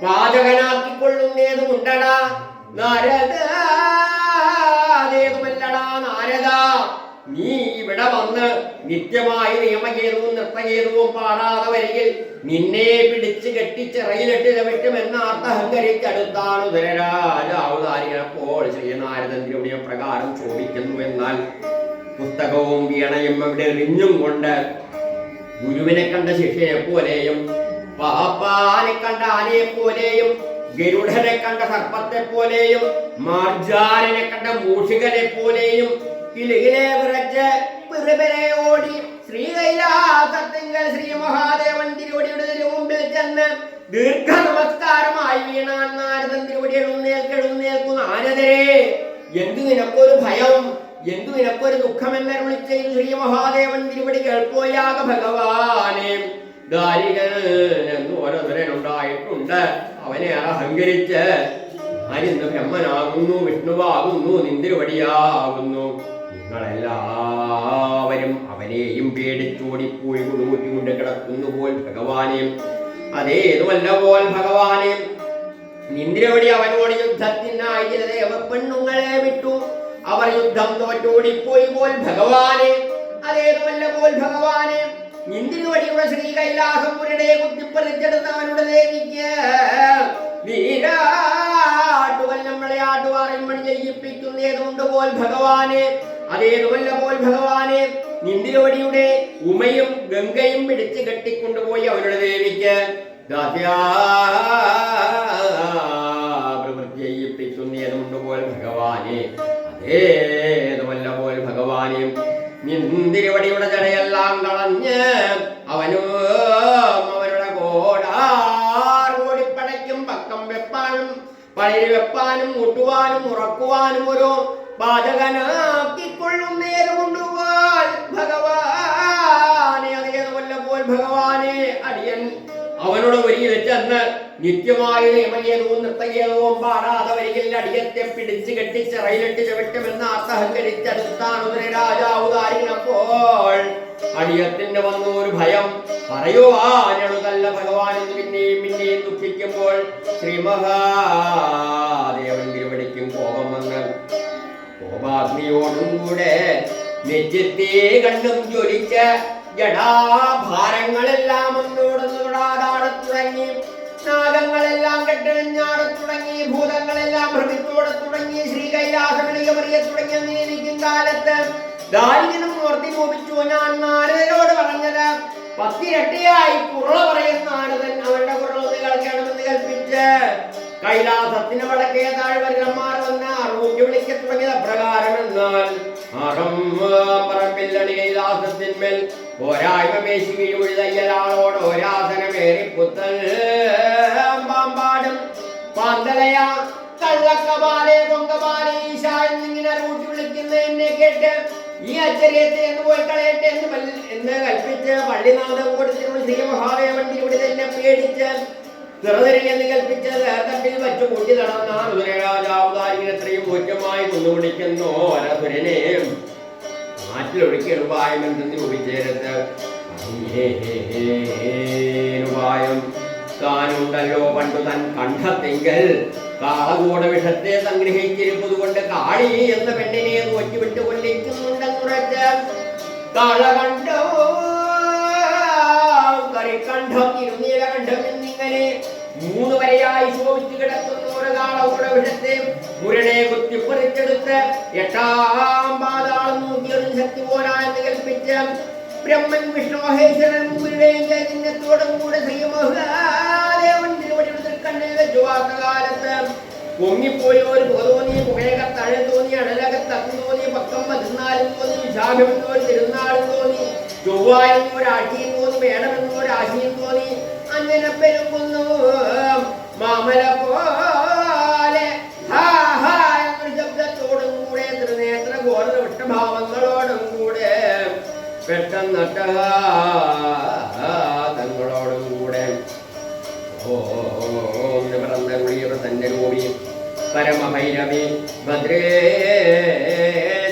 പാചകനാക്കിക്കൊള്ളുന്നതുണ്ടടാ നാരദ. അതേതുമല്ലടാ നാരദ, നീ ഇവിടെ വന്ന് നിത്യമായി നിയമഗീതവും നൃത്തഗീതവും പാടാതെ വരികിൽ നിന്നെ പിടിച്ച് കെട്ടിച്ചിറയിലിട്ട് ചവിട്ടുമെന്ന് അർത്ഥഹങ്കരിച്ചടുത്താണ് ഉദരരാജാവുതാരികളപ്പോൾ ശ്രീനാരദൻ തിരുവടിയ പ്രകാരം ചോദിക്കുന്നു. എന്നാൽ പുസ്തകവും വീണയും അവിടെ എറിഞ്ഞും കൊണ്ട് ഗുരുവിനെ കണ്ട ശിഷ്യനെ പോലെയും പാപ്പാനെ കണ്ട ആനയെ പോലെയും ഗരുഡനെ കണ്ട സർപ്പത്തെ പോലെയും മാർജാരനെ കണ്ട മൂഷികനെ പോലെയും കിലുകിലെ വിറച്ച് പിറുപിറെ ഓടി ശ്രീ കൈലാസത്തിങ്കൽ ശ്രീ മഹാദേവൻ തിരുവടിയുടെ മുമ്പിൽ ചെന്ന് ദീർഘ നമസ്കാരമായി വീണാൻ നാരദൻ തിരുവടി എഴുന്നേൽക്കുന്നു. നാരദരെ, എന്തു നിനക്കൊരു ഭയം, എന്തു നിനക്കൊരു ദുഃഖമെന്ന് വിളിച്ച ശ്രീ മഹാദേവൻ തിരുവടി കേൾപ്പോയാക ഭഗവാനെ. ദാരികനെന്ന് ഓരോരുത്തരുണ്ടായിട്ടുണ്ട്. അവനെ അഹങ്കരിച്ച് ആരിന്ന് ബ്രഹ്മനാകുന്നു, വിഷ്ണുവാകുന്നു, നിന്തിരുവടിയാകുന്നു. നിങ്ങളെല്ലാവരും അവനെയും പേടിച്ചോടിപ്പോയി കുടുകൂറ്റിക്കൊണ്ട് കിടക്കുന്നു പോൽ ഭഗവാനെ. അതേതുമല്ല പോൽ ഭഗവാനെ, നിന്തിരുവടി അവനോട് യുദ്ധത്തിനായി ചില ദേവപ്പെണ്ണുങ്ങളെ വിട്ടു. അവർ യുദ്ധം തോറ്റോടിപ്പോയി പോൽ ഭഗവാനെ. അതേതുമല്ല പോൽ ഭഗവാനെ, നിന്തിരുവടിയുടെ ശ്രീ കൈലാസം മുരടെ കുത്തിപ്പറിച്ചെടുത്തവനുടെ ദേവിക്ക് വീരാട്ടുവല്ലം വിളയാട്ടുപാറയും മണി ചെയ്യിപ്പിക്കുന്നതുകൊണ്ട് പോൽ ഭഗവാനെ. അതേതുമല്ല പോൽ ഭഗവാനെ, നിന്തിരുവടിയുടെ ഉമയും ഗംഗയും പിടിച്ച് കെട്ടിക്കൊണ്ടുപോയി അവരുടെ ദേവിക്ക് പ്രവൃത്തി ചെയ്യിപ്പിക്കുന്നതുകൊണ്ട് പോൽ ഭഗവാനെ. അതേതുമല്ല പോൽ ഭഗവാനെ, നിന്തിരുവടിയുടെ ജടയെല്ലാം കളഞ്ഞ് അവനും അവരുടെ കോടിപ്പടയ്ക്കും പക്കം വെപ്പാനും പഴയിൽ വെപ്പാനും മുട്ടുവാനും ഉറക്കുവാനും ഒരു പാചകനാക്കിക്കൊള്ളുന്നേരുകൊണ്ടുപോൽ ഭഗവാനെ. അതേതുമല്ല പോൽ ഭഗവാനെ, അടിയൻ അവനോട് വരിയിൽ ചെന്ന് നിത്യമായ നിയമഗീതവും നൃത്തഗീതവും പാടാതെ വരികിൽ അടിയത്തെ പിടിച്ച് കെട്ടിച്ചിറയിലിട്ട് ചവിട്ടുമെന്ന് അർത്ഥഹങ്കരിച്ചടുത്താണ് രാജാവുതാരിനപ്പോൾ അടിയത്തിന് വന്നു ഒരു ഭയം പറയുവാനുള്ളതല്ല ഭഗവാൻ എന്ന് പിന്നെയും ദുഃഖിക്കുമ്പോൾ ശ്രീ മഹാദേവൻ തിരുവടിക്കും കോപം വന്ന് കോപാഗ്നിയോടും കൂടെ നെറ്റിത്തേ കണ്ണും ജ്വലിച്ച് ജടാഭാരങ്ങളെല്ലാം ഒന്നോടൊന്നുകൂടാതാട തുടങ്ങി. നാഗങ്ങളെല്ലാം കെട്ടിഴഞ്ഞാട തുടങ്ങി. ഭൂതങ്ങളെല്ലാം ഭ്രമിത്തോടെ തുടങ്ങി. ശ്രീ കൈലാസമണികമറിയ തുടങ്ങിയ നീതിക്കും കാലത്ത് ദാരികനും മൂർത്തി മോപിച്ചു. ഞാൻ നാരദരോട് പറഞ്ഞത് 10 ഇരട്ടിയായി കുറ പറയുന്ന നാരദൻ അവരുടെ കുറവ് കേൾക്കണമെന്ന് കൽപ്പിച്ച് കൈലാസത്തിന് വടക്കേ താഴ്വരന്മാർ വന്ന് അറുപത്തി വിളിക്ക തുടങ്ങിയത് അപ്രകാരം. എന്നാൽ പറമ്പില്ലണി കൈലാസത്തിന്മേൽ പോരായ്മ പേശി വീഴ് തയ്യലാളോട് ഒരാസനമേറി പുത്തൽ പാമ്പാടും പാന്തലയ കള്ളക്കപാലെ കൊങ്കപാലെ ഈശ എന്നിങ്ങനെ കൂട്ടി വിളിക്കുന്ന എന്നെ കേട്ട് ഈ അച്ചരിയത്തെ എന്ന് പോയി കളയട്ടെ എന്ന് കൽപ്പിച്ച് പള്ളിനാഥം കൊടുത്തിരുന്ന ശ്രീ മഹാദേവൻ ഇവിടെ തന്നെ പേടിച്ച് നിറനിരയെന്ന് കൽപ്പിച്ച് തട്ടിൽ വച്ചു കൂട്ടി നടന്നാണ് രാജാവുതാരിത്രയും ഊറ്റമായി കൊന്നുപിടിക്കുന്നു അരസുരനെ നാട്ടിലൊഴുക്കി എളുപ്പായെന്ന് ഉപചേരത്ത് ഉപായം താനുണ്ടല്ലോ പണ്ടു തൻ കണ്ഠത്തെങ്കിൽ കാളകൂട വിഷത്തെ സംഗ്രഹിച്ചിരിപ്പത് കൊണ്ട് കാളി എന്ന പെണ്ണിനെ തോറ്റുവിട്ട് കൊല്ലിക്കുന്നുണ്ടെന്നുറച്ച് കാളകണ്ഠം കരിക്കണ്ഠം ഇരുനീലകണ്ഠം എന്നിങ്ങനെ 3 വരെയായി ശോഭിച്ചു കിടക്കുന്ന ഒരു കാളകൂട വിഷത്തെ മുരനെ കുത്തിപ്പറിച്ചെടുത്ത് 8ാം പാതാളം നോക്കിയൊരു ശക്തി പോരാണെന്ന് കൽപ്പിച്ച് ബ്രഹ്മൻ വിഷ്ണു മഹേശ്വരൻ മുരുടെയും ചൈതന്യത്തോടും കൂടെ ശ്രീമഹാദേവൻ തിരുവടിയുടെ കണ്ണിൽ വെച്ചു വാക്കകാലത്ത് പൊങ്ങിപ്പോയി ഒരു പുക തോന്നി പുകയകത്ത് അഴ തോന്നി അടലകത്ത് അഗ്നി തോന്നി പക്കം 14 തോന്നി വിശാഖമെന്നൊരു തിരുനാളും തോന്നി ചൊവ്വായെന്നൊരു ആഴ്ചയും തോന്നി വേണമെന്നൊരു ആശയും തോന്നി അങ്ങനെ പെരുകുന്നു മാമല പോലെ എന്നൊരു ശബ്ദത്തോടും കൂടെ ത്രിനേത്ര ഗോത്ര വിട്ടഭാവങ്ങളോടും കൂടെ പെട്ടെന്നട്ട തങ്ങളോടും കൂടെ ഓം നിമറന്ന തന്റെ രൂപി പരമഭൈരവി ഭദ്രേ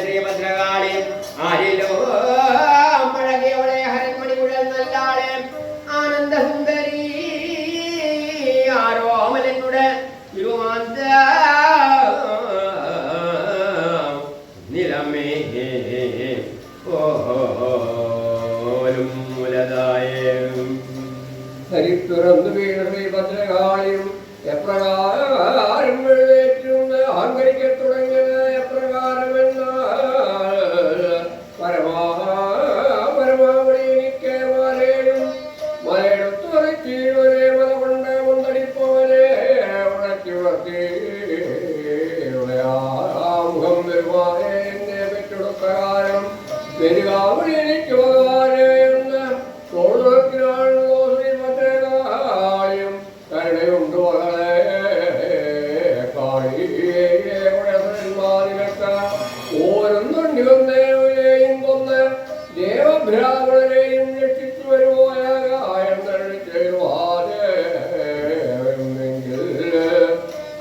ശ്രീഭദ്രകാളി ആരിലോ മഴകയോടെ ഹരന്മണി മുഴൽ നല്ലാളെ ആനന്ദസുന്ദരി ആരോമലനുടെ തിരുവാന്ത നിലമേ ഓലും മുലതായും ഹരിത്തുറന്നു വീണ ശ്രീഭദ്രകാളിയും എപ്രകാരം എഴുന്നേറ്റുന്ന അഹങ്കരിക്ക തുടങ്ങിയത് എപ്രകാരമെന്ന പരമാവളി എനിക്ക് മലയും മലയെടുത്തു വരച്ചീവരെ മല കൊണ്ട് മുന്തടിപ്പവരെ ഉണക്കി ഉണർത്തി മുഖം വരുമാനെ എന്നെ പെറ്റെടുക്കാരം പെരുകാവളി എനിക്ക് ഭഗവാനെ എന്ന് തോടുനോക്കിനാണല്ലോ ശ്രീഭദ്രകാളിയും കരുണയുണ്ട് മകളെ കാളിമാരികൾക്ക് ഓരോന്നുണ്ടി വന്നേയും കൊന്ന് ദേവബ്രാഹ്മണരെയും രക്ഷിച്ചു വരുവായെങ്കിൽ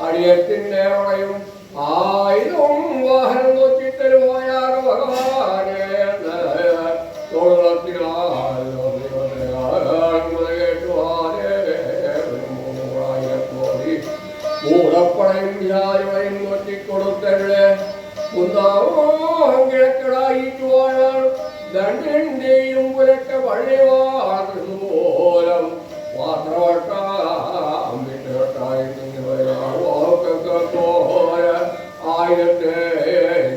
അടിയത്തിന്റെ വളയും ആയുധവും വാഹനം നോക്കി തരുവായാക ഭഗവാനെ കൂടപ്പണയും വിചാരികളെയും നോക്കിക്കൊടുത്തല്ലേ കിഴക്കടായിട്ടുവാഴാൻ ദണ്ഡിന്റെയും പുരക്ക വഴിവാതുപോലം ആയിരത്തെ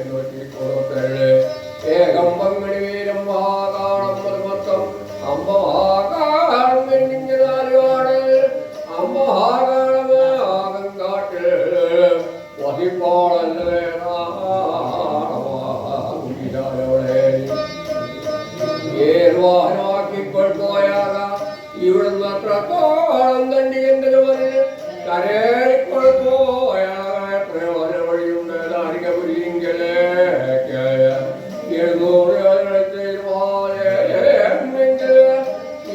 നോക്കിക്കൊടുത്തല്ലേ ഏകം പങ്കടി വീരം മഹാകാളം മതമത്തം അമ്പഹാകാളം എന്നിങ്ങനാലുമാണ് അമ്പഹാകാളമാകം കാട്ടിൽ വഹിപ്പാളല്ലേ ഏർവാഹനമാക്കിക്കൊണ്ടുപോയാക ഇവിടുന്ന് അത്രത്തോളം തണ്ടിയെങ്കിലും പറഞ്ഞ് കരേറിക്കൊണ്ടുപോയാക എത്രയോ വഴിയുണ്ട് ദാരികപുരിയെങ്കിലേക്ക് 700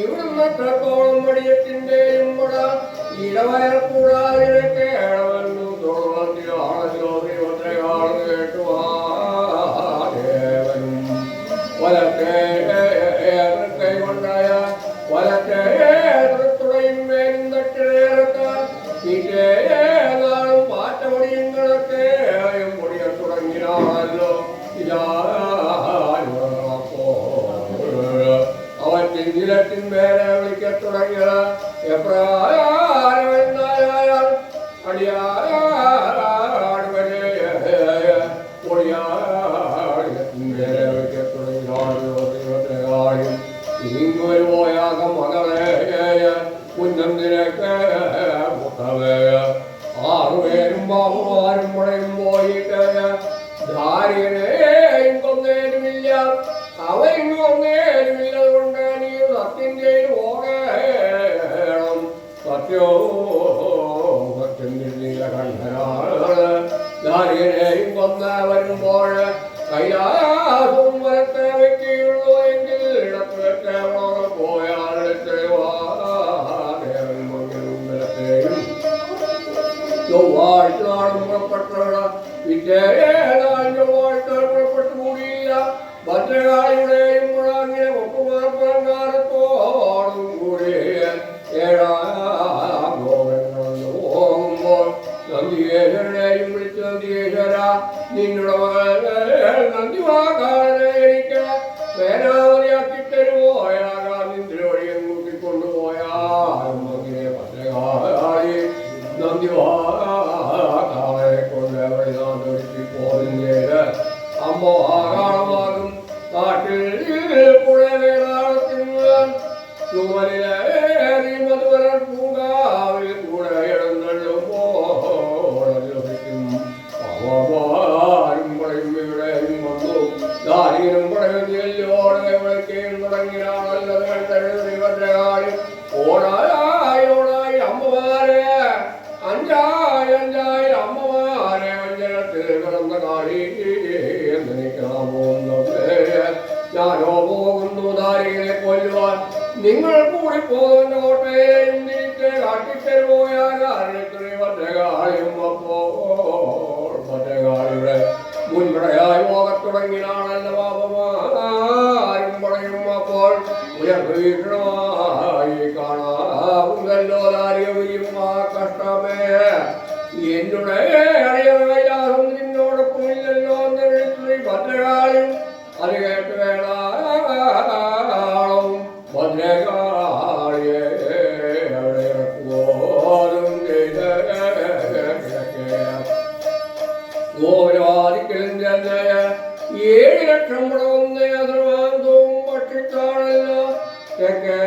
ഇവിടുന്ന് അത്രത്തോളം മടിയത്തിന്റെയും മുട ഇടവയർ കൂടാതെ കേളവന്നു തോളത്തിലാണല്ലോ ശ്രീഭദ്രകാളം കേട്ടുവാനും വലത്തെ കൈകൊണ്ടായ വലത്തെ തുടയും മേലും തട്ടിനേരത്ത് ഇതേനാളും പാറ്റമൊടിയങ്ങളൊക്കെ പൊടിയ തുടങ്ങിയാണല്ലോ അവൻ ചിങ്കിലത്തിൻ മേലെ വിളിക്ക തുടങ്ങിയത് എപ്രകാരമെന്നായാൽ അടിയാട് വരെ പൊടിയാടിയത്തിൻ മേലെ വിളിക്ക തുടങ്ങിയാളും ഇങ്ങൊരു പോയാകം മകളെ കുഞ്ഞന്തിനൊക്കെ മുട്ടവേ 6 പേരും ബാബുമാരും മുടയും പോയിട്ട് ധാര്യനെയും കൊന്നേരുമില്ല അവരും കൊന്നേരുമില്ല കൊണ്ട് നീ സത്യന്റെ പോകണം സത്യത്തിന്റെ കണ്ഠനാണ് ധാര്യനെയും കൊന്ന വരുമ്പോൾ കൈലാസം വരത്തെ വെക്കുകയുള്ളൂ എങ്കിൽ ഇടത്തെ പോയാൽ ദേവൻ ചൊവ്വാഴ്ചനാളും പുറപ്പെട്ടവള വിജയനാൾ ചൊവ്വാഴ്ച പുറപ്പെട്ടു കൂടിയില്ല ഭദ്രകാളിയുടെയും മുഴങ്ങിയ ഒപ്പുമാർപ്പങ്കാരത്തോ നന്ദിയേശ്വരനെയും വിളിച്ചു നന്ദിയേശ്വര നിന്നുടെ മകൻ നന്ദിവാക്കാണ് എനിക്ക് വേനാവധിയാക്കി തരുമോയാകാൻ നിന്റെ വഴിയെ കൂട്ടിക്കൊണ്ടുപോയാൽ മകനെ പത്രകാളി നന്ദിവാക്കാളെ കൊണ്ട് വഴിനാതൊരുക്കി പോകുന്നത് അമ്മോകാളമാകും കാട്ടിൽ പുഴവേറാളത്തിന് ചുമലിലേറി മധുവരൻ പൂങ്കാവിൽ കൂടെ ഇടന്നള്ളുമ്പോൾ ലഭിക്കും അവമാരും പടയും ഇവിടെയും വന്നു ദാരികനും പടയും ചെല്ലോടെ വിളിക്കുകയും തുടങ്ങിയാണല്ലത് ഭദ്രകാളി ഓടായി ഓടായി അമ്മമാരെ അഞ്ചായി അമ്മമാരെ വഞ്ചനത്തിൽ കിടന്ന കാളി എന്നെനിക്കാമോ ഞാനോ പോകുന്നു ദാരികനെ കൊല്ലുവാൻ നിങ്ങൾ കൂടി പോകുന്ന കോട്ടയെയും തിരിച്ച് കാട്ടിത്തരുപോയാൽ ഭദ്രകാളിയും അപ്പോൾ ഭദ്രകാളിയുടെ മുൻപടയായി പോകത്തുടങ്ങിയാണല്ല പാപമാരും പടയും അപ്പോൾ ഉയർഭീഷണമായി കാണാവുന്നല്ലോ ദാരികയും ആ കഷ്ടമേ എന്നുടെ അടിയറ കൈലാസം നിന്നോടൊപ്പം ഇല്ലല്ലോ എന്ന് വിളിച്ചു ഭദ്രകാളിയും അത് കേട്ട് വേണം ഭദ്രകാളിയെ അവിടെ ഇറക്കുവോരും ചെയ്ത് ഗോപുരവാദിക്കലും ചെന്ന് 7 ലക്ഷം പടവുന്ന സർവാന്തവും ഭക്ഷിച്ചാണല്ലോ തെക്കേ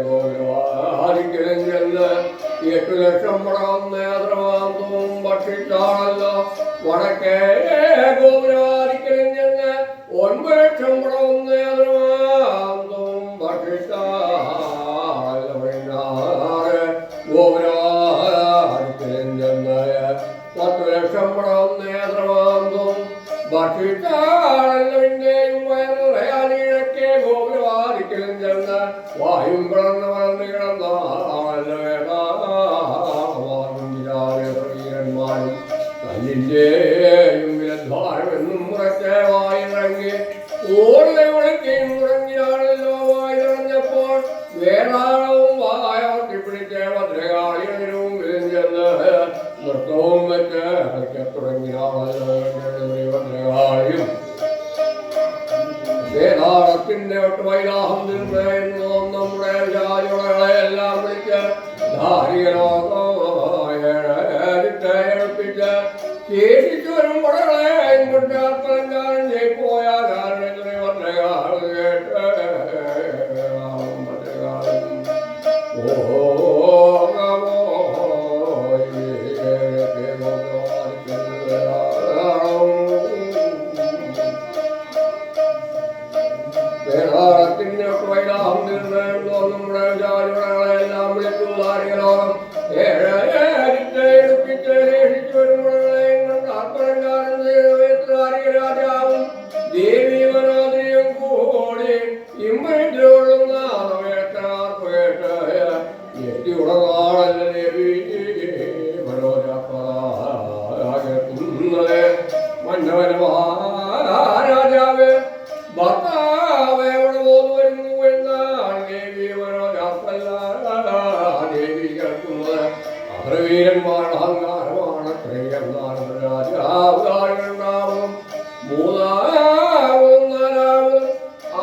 ഗോപുരവാദിക്കലും ചെന്ന് 8 ലക്ഷം പടവുന്ന സർവാന്തവും ഭക്ഷിച്ചാണല്ലോ വടക്കേ ഗോപുരവാദിക്കലും ചെന്ന് 9 ലക്ഷം പടവുന്ന സർവാന്തവും ഭക്ഷിച്ചാൽ ഗോപുരവാദിക്കലും ചെന്ന് 10 ലക്ഷം പടവുന്ന സർവാന്തവും ഭക്ഷിച്ചാണല്ലോ ഇന്ത്യയും വയറിളയാനിഴക്കെ ഗോപുരവാദിക്കലും ചെന്ന് വായും പിളർന്ന് വളർന്നു കിടന്നാണല്ലോ വീരന്മാരും കല്ലിന്റെയും വിലദ്വാരമെന്നും മുറക്കെ വായിറങ്ങി ഓടുകയും ഉടക്കുകയും തുടങ്ങിയാണല്ലോ വായിറങ്ങപ്പോൾ വേളാളവും വായോട്ടി പിടിച്ച് ഭദ്രകാളിയുടെ മുമ്പിൽ ചെന്ന് നൃത്തവും വെച്ച് കളിക്കത്തുടങ്ങിയാണല്ലോ ഭദ്രകാളിയും വേദാളത്തിന്റെ വൈലാഹം നിന്ന് നമ്മുടെ വിചാരികളെ എല്ലാം വിളിച്ച് ധാരികലോകേൽപ്പിച്ച് ശേഷിച്ചു വരും പടകളെ കൊണ്ടാർപ്പലങ്കാരൻ ജയിപ്പോയാ കാരണത്തിന് ഭദ്രകാൾ കേട്ട് വേദാളത്തിന്റെ വൈലാഹം നിന്ന് നമ്മുടെ വിചാരികളെല്ലാം വിളിച്ചു ധാരികലോകം എടുപ്പിച്ച് ശേഷിച്ചു വരുമ്പോഴേയും രാജാവും ദേവി മനോദരിയും കൂടി ഇമ്മയിലുള്ള സമയത്താർപ്പ് കേട്ട് എത്തിയുടനാളല്ല ദേവി മനോജാകുന്നത് മന്നവനമാരാജാവ് ഭർത്താവ് എവിടെ പോന്നു വരുന്നു എന്നാണ് ദേവി മനോജാപ്പല്ല ദേവി കേൾക്കുന്നത് അഗ്രവീരന്മാരുടെ അഹങ്കാരമാണ് എന്നാണ് രാജാവുണ്ടാവും 3-ാമതും 4-ാമതും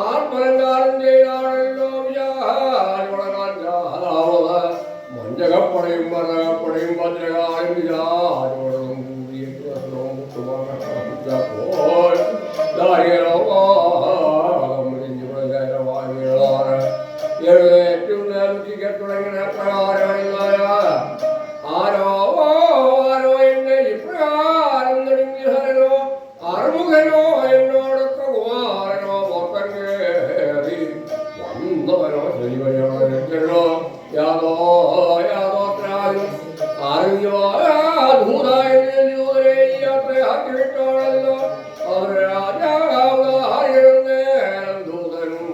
ആത്മലങ്കാരം ചെയ്താണല്ലോ വിചാരിവളകാലാവുന്നത് മഞ്ചകപ്പടയും മരകപ്പടയും ഭദ്രകാലും വിചാരിവളും കൂടിയപ്പോൾ എഴുന്നേറ്റും തുടങ്ങിയ പ്രകാരമായ ആരോ എന്നെ ഇപ്രകാരം നെടുങ്ങിഹരനോ അറുമുഖനോ എന്നോടൊക്കെ കുമാരനോ പൊക്കം കേറി വന്നവനോ ശരിവയോ യാതോത്രാലും അറിഞ്ഞോ ധൂതായ യാത്രയാക്കി വിട്ടോളല്ലോ അവർ രാജാവും ദൂതനും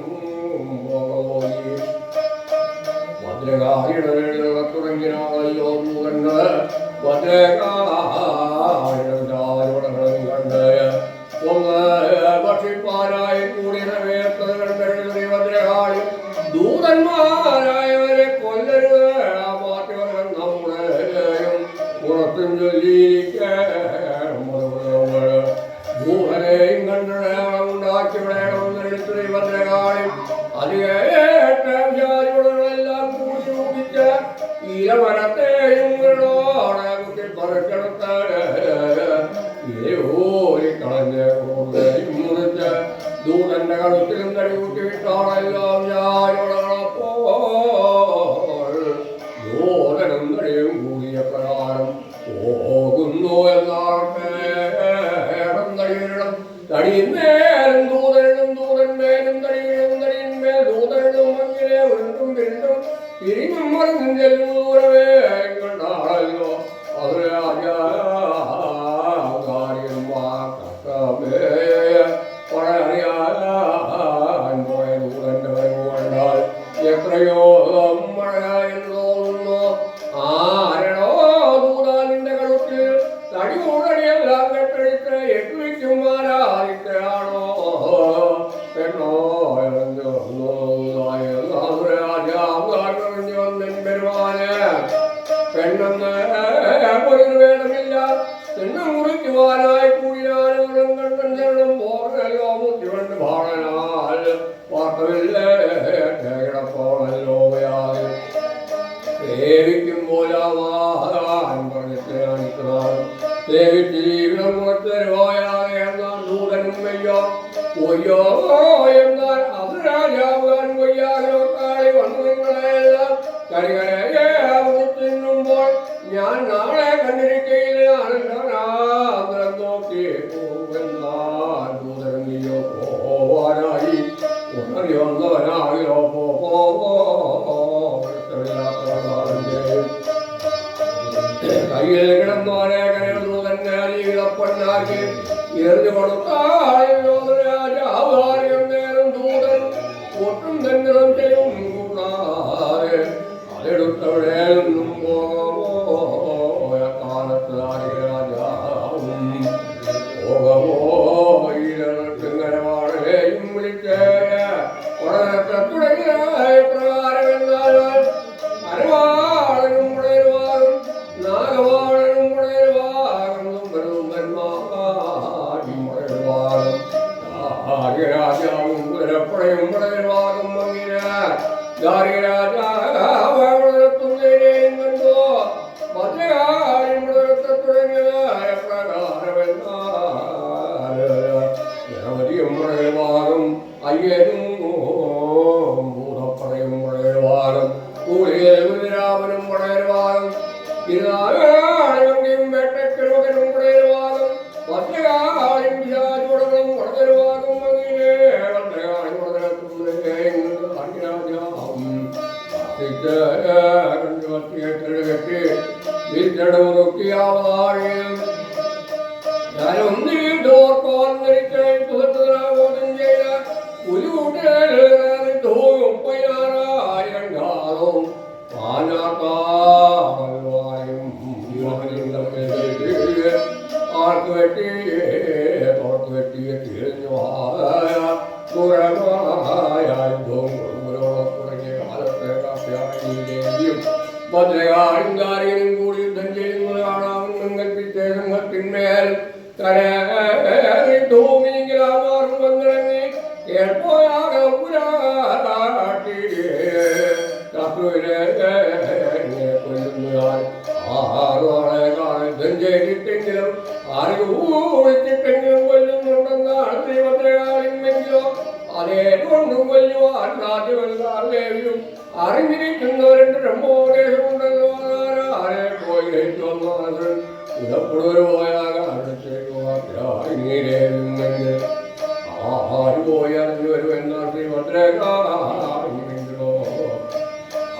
പോയി ഭദ്രകാളിയുടെ തുടങ്ങിയാണല്ലോ ദൂതങ്ങൾ ഭദ്രകാളികളും കണ്ട് ഒന്ന് ഭക്ഷിപ്പാനായി കൂടി സമയത്ത് കണ്ടെഴുതി ഭദ്രകാളി ദൂതന്മാരായവരെ കൊല്ലരുത് മാറ്റിവരണം നമ്മുടെ മറ്റും ചൊല്ലിയിരിക്കണം ഭൂഹരെയും കണ്ടുണ്ടാക്കി വിളയണമെന്നെടുത്ത് ഭദ്രകാളിയും അതികളെല്ലാം കൂടി ഊഹിച്ച ഈരമരത്തെയും കുത്തി പറക്കെടുത്താല് ഇലയോരി കളഞ്ഞ് മുറിച്ച് ദൂതന്റെ കഴുത്തിലും തടി കൂട്ടി വിട്ടാണെല്ലാം ഞാനോടപ്പോൾ ദൂതനും തടിയും കൂടിയ പ്രകാരം പോകുന്നു എന്നാകട്ടെ തടിയിന്മേലും ദൂതനും ദൂതന്മേലും തടിയിന്മേൽ ദൂതനും അങ്ങനെ ഉരുണ്ടും പിരിണ്ടും തിരിഞ്ഞും മറിഞ്ഞും ചെല്ലും ദൂരമേ കണ്ടാണല്ലോ അത് രാജാകാര്യം കഷ്ടമേ പറയാൻ പോയ ദൂതന്റെ വരവ് കണ്ടാൽ എത്രയോ മഴയെന്ന് തോന്നുന്നു ആരണോ ദൂതാനിന്റെ കഴുത്തിൽ തടി കൂടടിയെല്ലാം കെട്ടഴിച്ച് എട്ടുവയ്ക്കും ആരാധിക്കയാണോ പെണ്ണോ രാജാവിഞ്ഞു വന്നിൻ പെരുമാന് പെണ്ണെന്ന് ഒരു വേണമില്ല പെണ്ണ് മുറിക്കുവാനായി കൂടിയാലും കണ്ണൻ ശരണം പോകണല്ലോ മുത്തിവണ്ട് പാടനാൽ വാർത്തമില്ലേ കിടപ്പോണല്ലോ വയാതെ സേവിക്കുമ്പോലാവാൻ പറഞ്ഞിട്ട് കാണിക്കുന്നതാണ് സേവിച്ച് ജീവിതം പുറത്തരുവായാതെ എന്നാൽ ദൂതനും വയ്യോ ഒയ്യോ എന്നാൽ അത് രാജാവാൻ വയ്യാകോ കാളി വന്നു നിങ്ങളെല്ലാം കരികരെ തിന്നുമ്പോൾ ഞാൻ നാളെ കണ്ടിരിക്കയില്ല അനന്തരം നോക്കി പോകുമെന്നാൽ ദൂതനും നീയോ പോവാനായി ഉണറി വന്നവനാകിലോ കയ്യിൽ കിടന്നോരെ കരയൂതന്നെ ജീവിതപ്പൊന്നാക്കി എറിഞ്ഞു കൊടുത്താലും നേരം ദൂതൻ ഒട്ടും തന്നെ ചെയ്യും കൂടാതെ അതെടുത്തവിടെ നിന്നും പോയ കാലത്ത് രാജാവും പോകമോ ഇങ്ങനെ വാഴയും വിളിച്ചേ വളരെ തുടങ്ങിയ പ്രകാരം എന്നാൽ അരവാളനും പുണരുവാറും നാഗവാളനും പുണരുവാറും ബ്രഹ്മന്മാരും പുണരുവാറും രാജാവും കുതിരപ്പുഴയും പുണരുവാറും അങ്ങനെ രാജാവുന്നതിനെയും കണ്ടോ ഭദ്രകാര്യം പുണരത്തെ തുടങ്ങിയതായ പ്രകാരമെന്നാൽ ജനവരിയും പുണരുവാറും അയ്യനും ഭൂതപ്പടയും പുണരുവാറും രാമനും പുണരുവാറും ഇരുനാളും വേട്ടക്കിഴവനും പുണരുവാറും ഭദ്രകാര്യം വിചാരികളും പുണരുവാറും അങ്ങനെ ഭദ്രകാര്യം കെട്ടി വിറ്റടവ് നോക്കിയാവാഴയും ഞാനൊന്നിനും തോർക്കോൻ ധരിച്ചോദം ചെയ്ത ഒരു കൂട്ടുകാരും പയ്യാറായിരണ്ടാളും പാനാക്കായും ആർക്ക് വെട്ടി തോർക്ക് വെട്ടിയ തിരിഞ്ഞു തുടങ്ങിയ കാലത്തെ കാപ്യായും ഭദ്രകാരും കാര്യനും കൂടി യുദ്ധം ചെയ്യുന്നത് കാണാമെന്നും കൽപ്പിച്ച സിംഹത്തിന്മേൽ ഭൂമിയിലാമാറും വന്നിറങ്ങി ശത്രുവിനെ കൊല്ലുന്നതാൽ ആറുകളെ യുദ്ധം ചെയ്തിട്ടെങ്കിലും അറിവിച്ചിട്ടെങ്കിലും കൊല്ലുന്നുണ്ടെന്നാണ് ശ്രീഭദ്രകാളിമെങ്കിലോ അതേകൊണ്ടും കൊല്ലുവാൻ സാധ്യമല്ലാതെയും അറിഞ്ഞിരിക്കുന്നവരുടെ ബ്രഹ്മോപദേശമുണ്ടല്ലോ ആരെ പോയി വന്നത് ഇതപ്പോഴൊരു പോയാകെങ്കിൽ ആര് പോയി അറിഞ്ഞു വരുമെന്നാ ശ്രീഭദ്രകാളിമെങ്കിലോ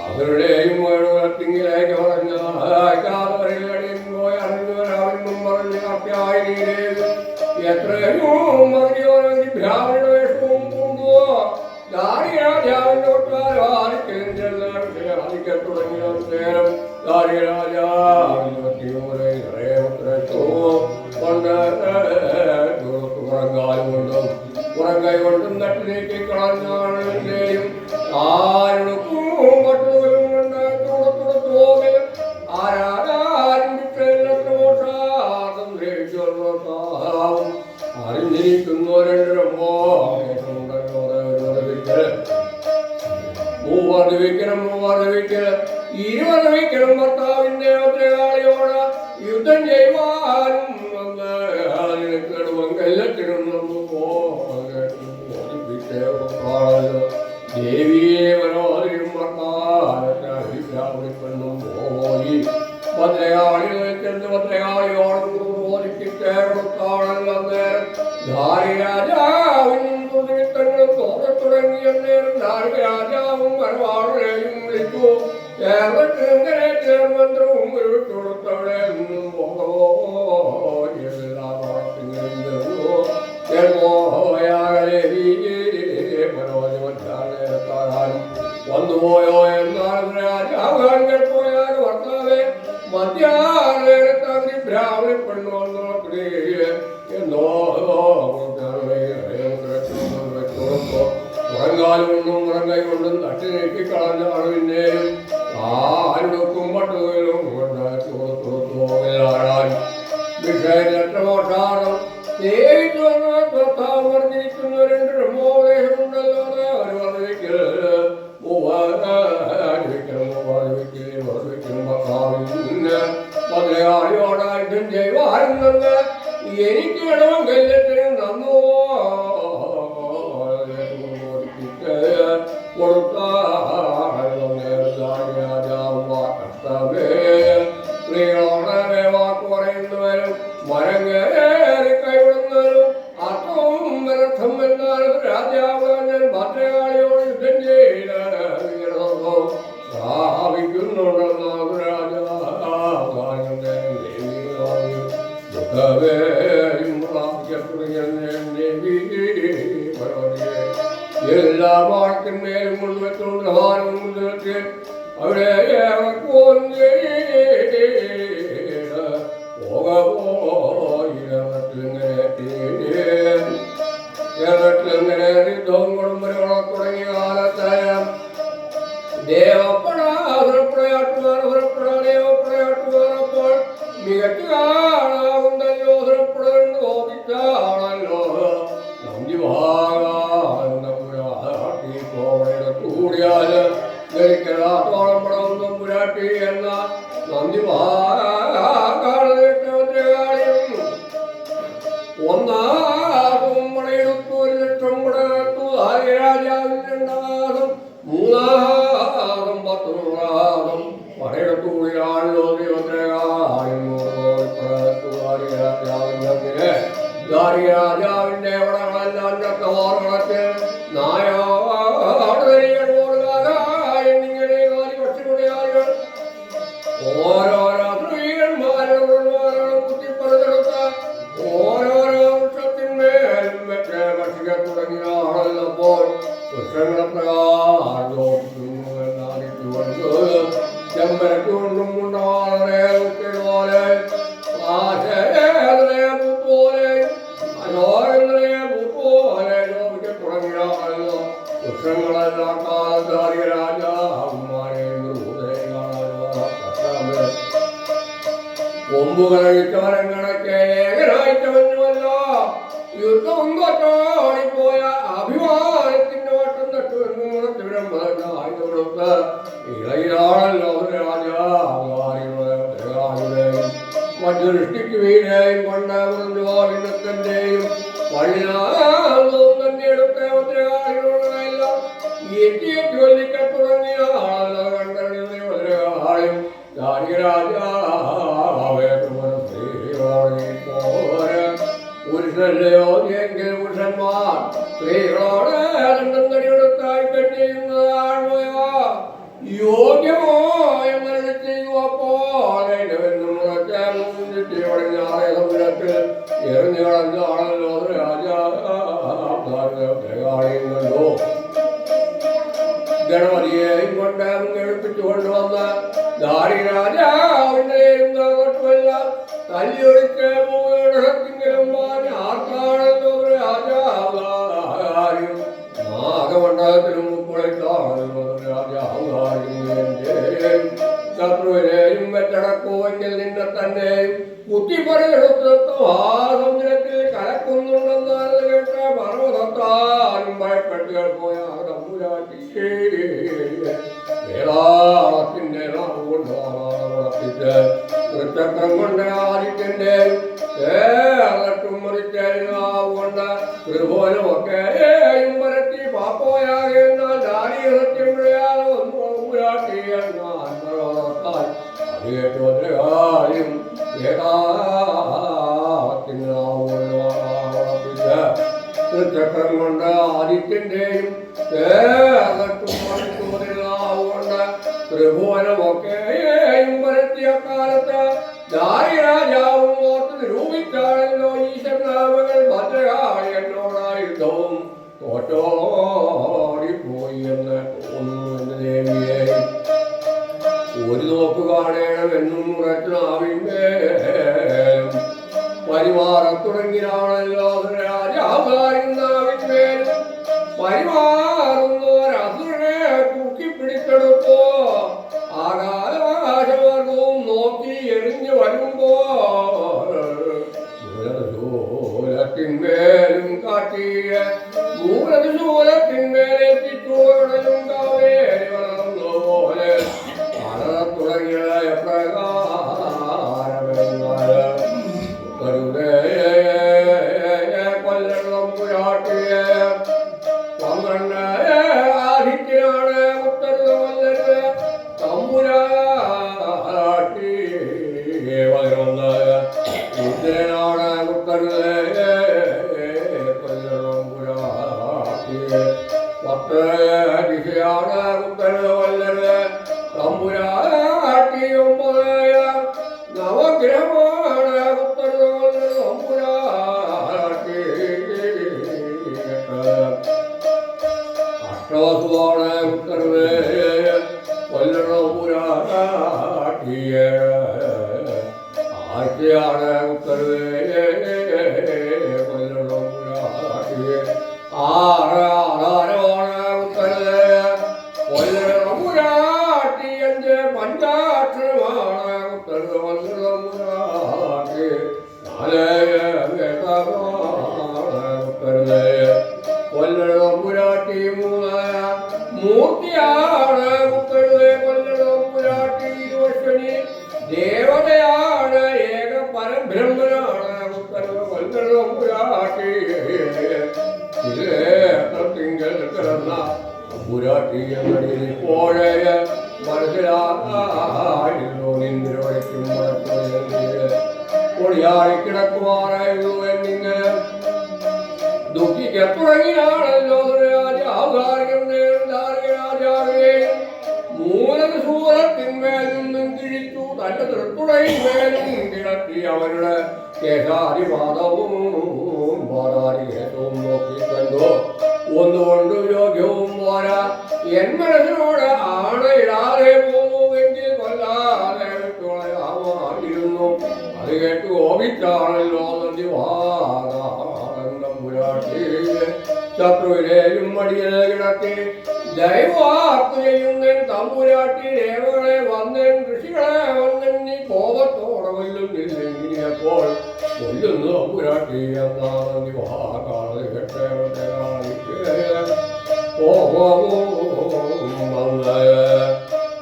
അവരുടെയും തിങ്ങിലേക്ക് പറഞ്ഞ പോയി അറിഞ്ഞു വരാമെന്നും പറഞ്ഞ് അപ്യായിനിയിലേക്ക് എത്രയോ മറിയോരോ ബ്രാഹ്മണ വേഷവും കൊണ്ടുപോ രാജാവിന്റെ ഒട്ടാരിക്കലും ചെല്ലാൻ തുടങ്ങിയ നേരം പുറങ്കൈ കൊണ്ടും നട്ടിലേക്ക് കളഞ്ഞാണെങ്കിലും ആരുക്കും പട്ടുപോലും കൊണ്ട് തുടത്തുപോകൽ ആരാരും ഭദ്രകാളികളിൽ ചെന്ന് ഭദ്രകാളിയോടും ബോധിക്ക് ചേർത്താളൻ അന്നേരം ധാരിരാജാവിനും തുണിത്തങ്ങളും തോന്നത്തുടങ്ങിയ നേരം ധാരിരാജാവും വരവാളരെയും വിളിച്ചു ചേർന്നിങ്ങനെ ചേർമന്ത്രവും ഉരുവിട്ടുകൊടുത്തവിടെ നിന്നും പോകവോ എല്ലാം മനോജമധ്യാനേരത്താലും വന്നുപോയോ എന്നാൽ രാജാവാൻ കേൾപ്പോയാൽ ഭർത്താവെ മധ്യാനേരത്താക്കി ബ്രാഹ്മണപ്പെണ്ണു എന്നോ ഉറങ്ങാലുകൊണ്ടും ഉറങ്ങൈ കൊണ്ടും തട്ടി നീക്കി കളഞ്ഞാണ് പിന്നെയും ആരുടുക്കും പട്ടുകയിലും പോകലാൻ വിഷയനഷ്ടമോഷാണം സ്നേഹിച്ചു ഭർത്താവ് പറഞ്ഞിരിക്കുന്ന രണ്ട് ബ്രഹ്മോപദേശമുണ്ടല്ലോ അവർ ഭദ്രകാളിയോടായിട്ടും ജൈവാരുന്നെന്ന് എനിക്ക് ഇടവും കല്യത്തിനും നന്നോ സ്ത്രീകളോടെ വാക്ക് പറയുന്നവരും മരം കയറി കൈവിടുന്നവരും അർത്ഥവും വ്യർത്ഥം എന്നാലും രാജാവ് ഞാൻ ഭദ്രകാളിയോട് യുദ്ധം ചെയ്തുണ്ടെന്നാണ് എല്ലാ വാക്കിന്മേലും മുഴുവത്തും പ്രധാനവും മുൻനിർത്തി അവിടെ കേരളത്തിലിങ്ങനെ യുദ്ധവും കൊടുമ്പലുകളോ തുടങ്ങിയ കാലത്തായ ദേവപ്പടാസുരപ്പടയാട്ടുമാർ മികച്ച കാണാവുന്നല്ലോ സുരപ്പടന്ന് തോന്നിച്ചാണല്ലോ നന്ദി ഭാഗാട്ടി കോവയുടെ കൂടിയാല് ധരിക്കലാത്തോളം പടം തമ്പുരാട്ടി എന്ന നന്ദി ഭാഗാളിയും ഒന്നാകും പടയെടുത്തു 1 ലക്ഷം പടയെടുത്തു രാജാവിന്റെ 2 മൂന്നാകും 10 പടയെടുത്തുകൂടിയാണല്ലോ രാജാവിന്റെ പടകളെല്ലാം ചട്ടവാറുകളൊക്കെ നായാടിങ്ങനെ പക്ഷികളുടെ ഓരോരോ സ്ത്രീകന്മാരും കുത്തിപ്പറഞ്ഞെടുത്ത ഓരോരോ വൃക്ഷത്തിന്മേലും വെച്ച് ഭക്ഷിക്കാൻ തുടങ്ങിയാണല്ലപ്പോൾ വൃക്ഷങ്ങളെ പ്രകാശിക്കുന്നു ചെമ്പരക്കൊണ്ടും ഉണ്ടാളെ പോലെ പോലെ ലോപിക്കാൻ തുടങ്ങിയാണല്ലോ വൃക്ഷങ്ങളെല്ലാം കാലധാരിക രാജാവുമാരെ കൊമ്പുകളഴിച്ചവരം കണക്കെ ഏകനായിട്ടവന്നുമല്ലോ യുദ്ധം തൊട്ടാടിപ്പോയ അഭിമാനത്തിന്റെ വട്ടം തട്ടുവെന്നുകൊടുത്ത് ഇളയിലാണല്ലോ രാജാവുടെയും മറ്റു ദൃഷ്ടിക്ക് വീരെയും കൊണ്ടാകുന്നതിൻ്റെയും വഴിനാളും തന്നെ എടുത്ത ഭദ്രകാളികളോടെല്ലാം എത്തി ചൊല്ലിക്കാൻ തുടങ്ങിയ ആളല്ലോ കണ്ടറിയുന്ന ഭദ്രകാളിയും പുരുഷനല്ലയോ എങ്കിൽ പുരുഷന്മാർ സ്ത്രീകളോട് രണ്ടും തടിയെടുത്തായി ചെയ്യുന്നതാണോ യോഗ്യമോ എന്നു ചെയ്യുവപ്പോൾ സമുദ്രത്തിൽ എറിഞ്ഞു കളഞ്ഞാണല്ലോ രാജാളിയുന്നല്ലോ ഗണപതിയെയും കൊണ്ട് എടുപ്പിച്ചു കൊണ്ടുവന്ന ദാരി രാജാവിന്റെയും തല്ലിയൊഴിച്ച് മൂലത്തിങ്കിലും ആർക്കാണല്ലോ രാജാവാരും നാഗമണ്ഡലത്തിലും മുക്കുളത്താണല്ലോ രാജാവാരും ശത്രുവിനെയും വെച്ചടക്കുമെങ്കിൽ നിന്നെ തന്നെയും കുത്തിപ്പറിയെടുത്ത് ആ സമുദ്രത്തിൽ കലക്കുന്നുണ്ടെന്നാൽ കേട്ട പർവ്വതത്താലും ഭയപ്പെട്ട് പോയ വേളാളത്തിന്റെ നാവ് കൊണ്ട് വളർത്തിച്ച് തൃച്ചക്രം കൊണ്ട് ആദിത്യന്റെയും മറിച്ചാവ് കൊണ്ട് ത്രിഭുവനമൊക്കെയും പരത്തി പാപ്പോയാകെന്നാൽ ദാരിയ സത്യം വിളയാതെ ഒന്നുകൂരാട്ടി എന്നാൽ ഭദ്രകാളിയും തൃച്ചക്രം കൊണ്ട് ആദിത്യന്റെയും കൊണ്ട് ത്രിഭുവനമൊക്കെയും പരത്തിയ കാലത്ത് രാജാവും ഓർത്ത് നിരൂപിച്ചാണല്ലോ ഈശ്വരനാമകൾ ഭദ്രകാളി എന്നോടായ യുദ്ധവും തോറ്റോടിപ്പോയി എന്ന് തോന്നുന്നു എന്ന് ദേവിയെ ഒരു നോക്ക് കാണണമെന്നും ഉറച്ചുനാവിന്മേലും പരിമാറത്തുടങ്ങിയാണല്ലോ രാജാവിന്മേലും പരിമാറുന്നോരസുരനെ തൂക്കിപ്പിടിച്ചെടുത്തോ ആകാശമാർഗവും നോക്കി എറിഞ്ഞു വരുമ്പോ മൂലത്തിന്മേലും കാട്ടിയ മൂലത്തിന്മേലെത്തിച്ചോടലും കാവേരി വളർന്നു പോലെ തുടങ്ങിയ പ്രകാരമെന്നാൽ കൊല്ലണം പുരാട്ടിയ 12 ആദിത്യനാണ് ഉത്തരവല്ലത് തമ്പുരാട്ടി ഉത്തരനാണ് ഉത്തരവ് കൊല്ലണം പുരാട്ടി 10 ദിശയാണ് ഉത്തരവല്ലത് തമ്പുരാട്ടി 9 നവഗ്രഹമാണ് ഉത്തരവല്ലത് തമ്പുരാട്ടി അഷ്ടവസുവാണ് ഉത്തരവ് കൊല്ലണം പുരാട്ടിയ ആഴ്ചയാണ് ഉത്തരവ് കൊല്ലണം പുരാട്ടിയ 6 ആധാരമാണ് ഉത്തരവ് കൊല്ലണം പുരാട്ടി 5 പഞ്ചാക്ഷരമാണ് ഉത്തരവ് കൊല്ലണം പുരാട്ടി 4 വേദമാണ് ഉത്തരവ് കൊല്ലണം പുരാട്ടി 3 മൂർത്തിയാണ് ഉത്തരവ് കൊല്ലണം പുരാട്ടി 20 ദേവതയാണ് ഏക പരബ്രഹ്മനാണ് ഉത്തരവ് കൊല്ലണം പുരാട്ടി തിങ്കൽ കിടന്ന പുരാട്ടി എന്നടിപ്പോഴേ മനസ്സിലായിരുന്നു നിന്ദ്രവയ്ക്കും പൊടിയാടി കിടക്കുമാറായിരുന്നു എന്നിങ്ങനെ ദുഃഖിക്കത്തുടങ്ങിയാണല്ലോ രാജാവിനെയും മൂലസൂരത്തിന്മേൽ നിന്നും കിഴിച്ചു തന്റെ തൃത്തുടയിന്മേലും കിടത്തി അവരുടെ കേശാദിപാദവും പാദാദികേശവും നോക്കി കണ്ടു ഒന്നുകൊണ്ട് യോഗ്യവും പോരാ എൻ മനസ്സിനോട് ആണയിടാതെ പോകുമെങ്കിൽ കൊല്ലാതെ വിട്ടുകളയാമായിരുന്നു അത് കേട്ട് കോപിച്ചാണല്ലോ ശത്രുവിനെയും മടിയെ കിടത്തി ദൈവാർത്ത് ചെയ്യുന്നൻ തമ്പുരാട്ടി ദേവകളെ വന്നൻ ഋഷികളെ വന്നൻ നീ കോപത്തോടെ കൊല്ലുന്നില്ലെങ്കിപ്പോൾ കൊല്ലുന്നു തമ്പുരാട്ടി എന്നാണ് കാണത് കെട്ടേവത്തെ വന്ന്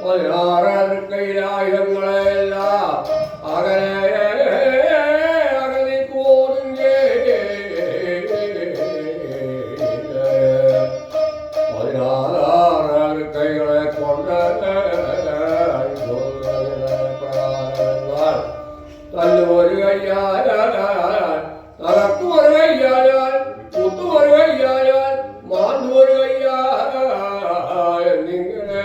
16 കൈലായുധങ്ങളെല്ലാം അകലെ തല്ലുമൊരു കയ്യാൽ തകർത്തുമൊരു കയ്യാൽ കുത്തുമൊരു കയ്യാൽ മാന്തുമൊരു കയ്യാൽ എന്നിങ്ങനെ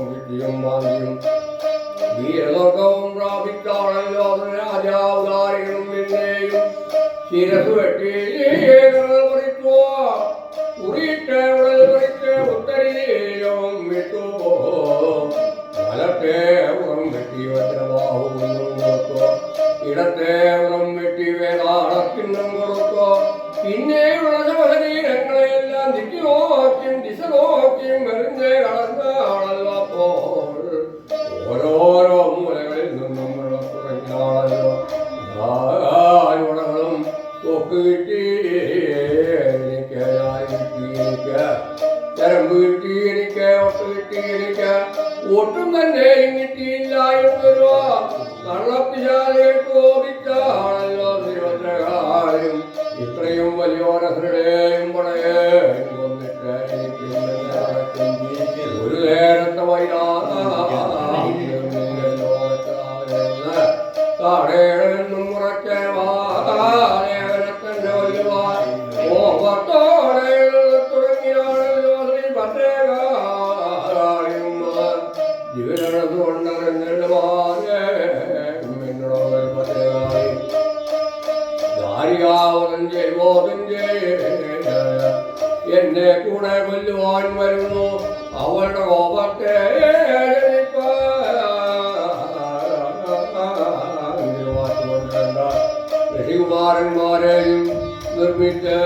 വിദ്യയും മാന്തിയും വീരസ്വർഗവും പ്രാപിച്ചാണല്ലോ രാജാവുകാരികളും പിന്നെയും ശിരസ് വെട്ടി പറിച്ചോ ഉറിയിട്ട് ഉടൽ പറിച്ച് ഉത്തരീയം വിട്ടു വലത്തെ ഉറം വെട്ടി വജ്രബാഹുവും കൊടുത്തോ ഇടത്തെ ഉറം വെട്ടി വേദാളത്തിനും കൊടുത്തോ പിന്നെയുള്ള ശവശരീരങ്ങളെല്ലാം ദിക്കി നോക്കിയും ദിശ നോക്കിയും എറിഞ്ഞ് കളഞ്ഞാണല്ലോ അപ്പോൾ ഓരോരോ മൂലകളിൽ നിന്നും തുടങ്ങിയാണല്ലോ ഉടകളും തൊക്ക് കിട്ടി എനിക്ക് ചരമ്പ് കിട്ടി എനിക്ക് ഒട്ട് കിട്ടി എനിക്ക് ഒട്ടും തന്നെ കിട്ടിയില്ല എന്നൊരു കള്ളപ്പിശാചെ കോപിച്ചാണല്ലോ തിരുവത്രകാരും ഇത്രയും വലിയോരസരുടെയും പടയേയും കൊന്നിട്ട് എനിക്ക് എന്നെ കൂടെ കൊല്ലുവാൻ വരുന്നു അവളുടെ കോപത്തെ ഋഷികുമാരന്മാരെയും നിർമ്മിച്ച്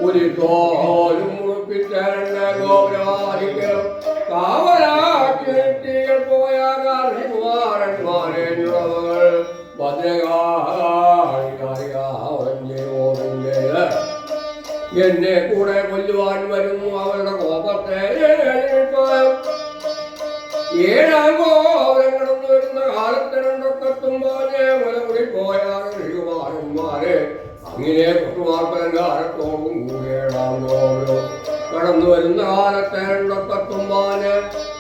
ഒരു തോലും മുറിപ്പിച്ച ഗോപുരാധികളും കാവലാക്കി നെറ്റികൾ പോയ ഋഷികുമാരന്മാരെ എന്നെ കൂടെ കൊല്ലുവാൻ വരുന്നു അവരുടെ കോപത്തെ ഏഴാം ഗോപുരങ്ങളൊന്നു വരുന്ന കാലത്തിനുണ്ടൊക്കെത്തുമ്പോഴേ മുലകുടി പോയ ഋഷികുമാരന്മാരെ അങ്ങനെ കുട്ടുമാർപ്പലങ്കാരത്തോടും കൂടി ഏഴാം ഗോപുരം കടന്നു വരുന്ന കാലത്തെ രണ്ടൊക്കെത്തുമ്പാന്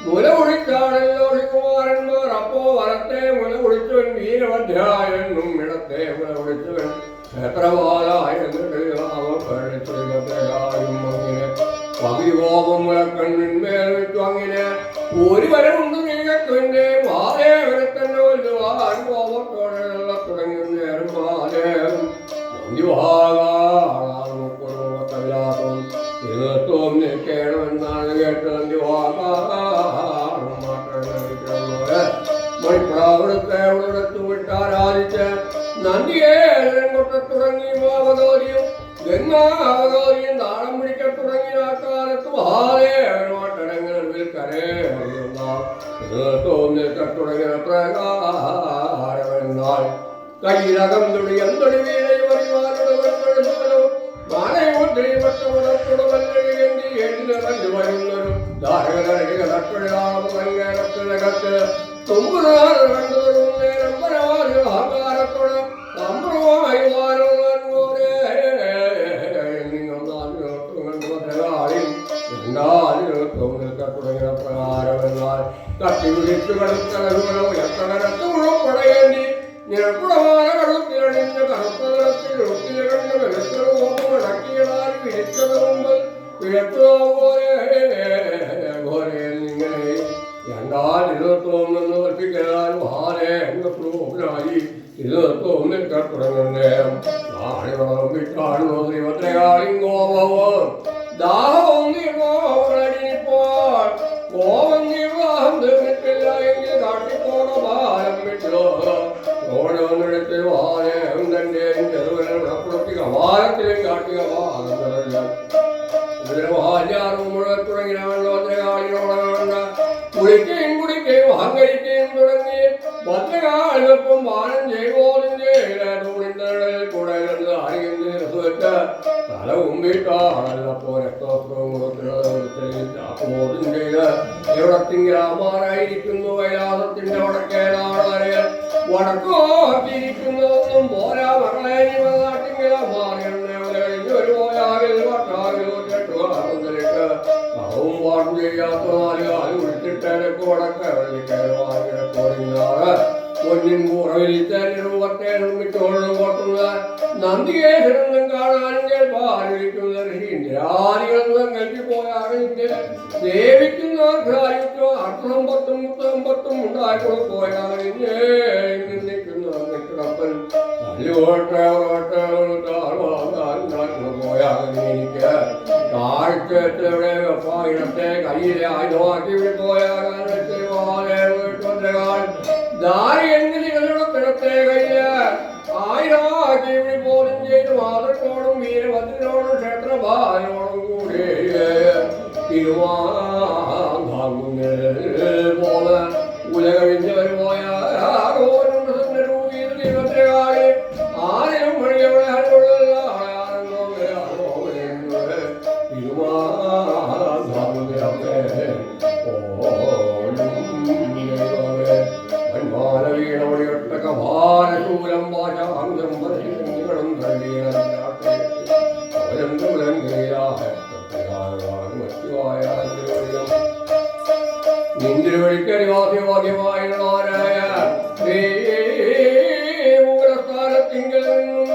മുല കുടിച്ചാണല്ലോ ഋഷികുമാരന്മാർ. അപ്പോ വലത്തെ മുല കുടിച്ചവൻ വീരഭദ്രായെന്നും ഇടത്തെ മുല കുടിച്ചവൻ ക്ഷേത്രപാലായെന്നിട്ട് അങ്ങനെ പകുതി കോപം മുലക്കണ്ണിന്മേൽ വെച്ചു. അങ്ങനെ ഒരു വരമുണ്ട് നീകത്തിന്റെ മാലേ വരെ തന്നെ വല്ലുവാൻ കോപത്തോടെ തുടങ്ങി നേരം മാലേ ല്ലാത്തും ഇരുന്നത്തും നിൽക്കണമെന്നാണ് കേട്ടത്. മണിപ്രാവൃത്തെ ഉടത്തു വിട്ടാരാധിച്ച് നന്ദിയെ കൊട്ടത്തുടങ്ങി അവതോരിയും ഗംഗാവതോരിയും താളം പിടിക്കാൻ തുടങ്ങിയ കാലത്ത് മഹാദേവനോട്ടടങ്ങളിൽ കരേറിയുന്ന നിൽക്കത്തുടങ്ങിയ പ്രകാരമെന്നാൽ കയ്യിലകം തുടി എന്തൊടി വീരയും വരുന്നൊരു ധാരകരടിക തട്ടുകത്ത് തുമ്പുനാറ് കണ്ടുതൊടും നേരം പരവാദി അഹങ്കാരത്തോട് സമ്പ്രമായി തുടങ്ങിയ പ്രകാരമെന്നാൽ തട്ടിപിടിച്ചു കടുത്തോ എത്ര രക്തമുള്ള പടയേണ്ടി നിരക്കുളമായ കടുത്തിലണിഞ്ഞ കറുത്തത്തിൽ ഒത്തിയ കണ്ട് വെളുത്തടക്കിയതാൽ വിളിച്ചത് മുമ്പ് ഇരുപത്തൊന്നെന്ന് കൽപ്പിക്കാൻ മഹാനെ എങ്ങായി 21 തുടങ്ങുന്നേ നാളെ വിട്ടാണോ ശ്രീഭദ്രകാളിയും കോപവും ദാഹവും നിർവാഹങ്ങളിപ്പോൾ കോപം നിർവാഹം തീർന്നിട്ടില്ല എങ്കിൽ കാട്ടിപ്പോണ ഭാരം വിട്ടോ ഓരോന്നിടത്തിൽ വാലയം തന്റെ ചെറുവനെ ഉടപ്പുറത്തി കവാലത്തിലും കാട്ടി കവാലം മുഴുവൻ തുടങ്ങിയാണല്ലോ ഭദ്രകാളിയോടാണ്ട കുളിക്കുകയും കുടിക്കുകയും അഹങ്കരിക്കുകയും തുടങ്ങി ഭദ്രകാളികൾക്കും ബാലം ചെയ്തോതിന്റെ കൂടെ അറിയുന്ന തല കുമ്പിട്ടാണല്ലപ്പോ രക്തോത്രവും കൊടുക്കുന്നത് ചെയ്ത് എവിടത്തിങ്കിലാമാരായിരിക്കുന്നു കൈലാസത്തിന്റെ വടക്കേതാണ് വരെ വടക്കോക്കിയിരിക്കുന്നതൊന്നും പോരാ മകളെ നാട്ടിങ്കിലാമാറിയ ഒരു പോയാകിൽ വട്ടാകിൽ അവവും പാടും ചെയ്യാത്ത നാലുകാല് വിളിച്ചിട്ടേക്ക് വടക്ക വെള്ളിക്കയറുവാങ്ങിടപ്പോറിഞ്ഞാറ് പൊന്നിൻ കുറവിലിത്തെ രൂപത്തെ നിർമ്മിച്ചോളും കൊട്ടുന്ന നന്ദികേശ്വരനും കാണാനും കേൾപ്പാനിരിക്കുന്ന ഋഷീന്ദ്രാദികളെന്നും കൽപ്പിപ്പോയാറിന്റെ സേവിക്കുന്നവർക്ക് ആയിട്ടോ അർത്ഥസമ്പത്തും മുത്തമ്പത്തും ഉണ്ടായിക്കൊടുപ്പോയാറിഞ്ഞേ നിൽക്കുന്നപ്പൻ പോയാറിന് താഴ്ചയുടെ വെപ്പായിടത്തെ കയ്യിലെ ആയുധമാക്കി പോയാൽ ദാരി എന്നിടത്തെ കയ്യില് ആയുധമാക്കി പോലും ചെയ്ത് മാതൃക്കോടും വീരഭദ്രനോടും ക്ഷേത്രഭാരനോടും കൂടി പോലെ ഉലകഴിഞ്ഞവർ പോയ ദൈവത്തെക്കാളി ആരും മണിയവിടെ ഭാരശൂലം ഭാഷാന്തം പരശീലങ്ങളും നിന്തിരുവഴിക്കരിവാദ്യവാദ്യമായതാരായ മൂലസ്ഥാനത്തിങ്കിൽ നിന്നും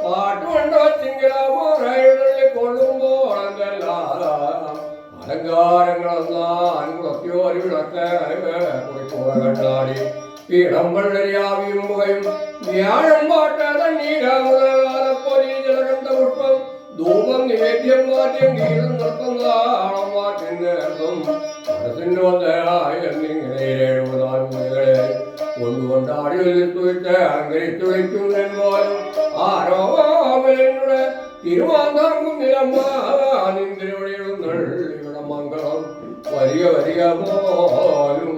പാട്ടുകൊണ്ടത്തിങ്കിലാമാരായി കൊള്ളുമ്പോൾ അലങ്കാരങ്ങളെന്നാൽ കുറച്ചോരി വിളക്ക് കുറിക്കുക കണ്ണാടി പീഠം വെള്ളരിയാവിയും പുകയും വ്യാഴം പാട്ട തണ്ണീരാമുതലാലപ്പൊലി ജലകണ്ഠ പുഷ്പം ധൂപം നിവേദ്യം മാറ്റം ഗീതം നൃത്തം താളം മാറ്റം നേർത്തും മനസ്സിനോദയായി എന്നിങ്ങനെ 74 മുറികളെ കൊണ്ടുകൊണ്ടാടി ഒലിത്തുവിട്ട് അലങ്കരിച്ചു വയ്ക്കും നെന്മാരും ആരോപലങ്ങളുടെ തിരുവാന്താങ്കും നിലമ്പ നിന്തിരിവിടെ മംഗളം വലിയ വലിയ പോലും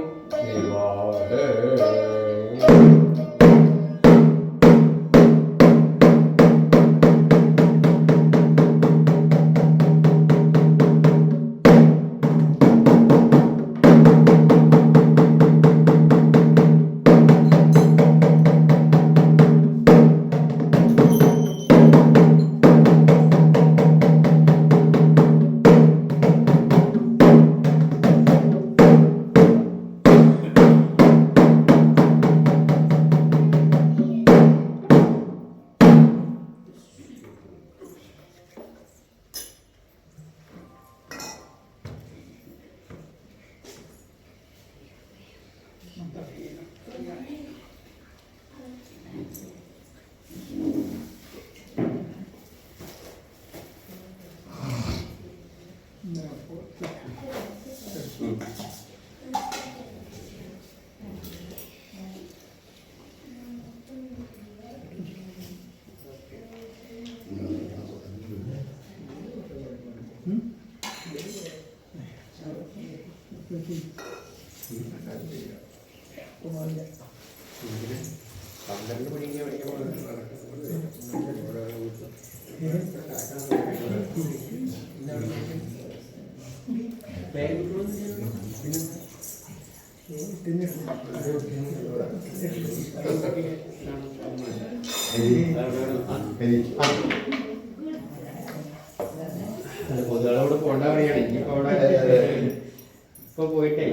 പൊതുകളോട് പോണ്ട പറയാണ് ഇനിയിപ്പോ അവിടെ ഇപ്പൊ പോയിട്ടേ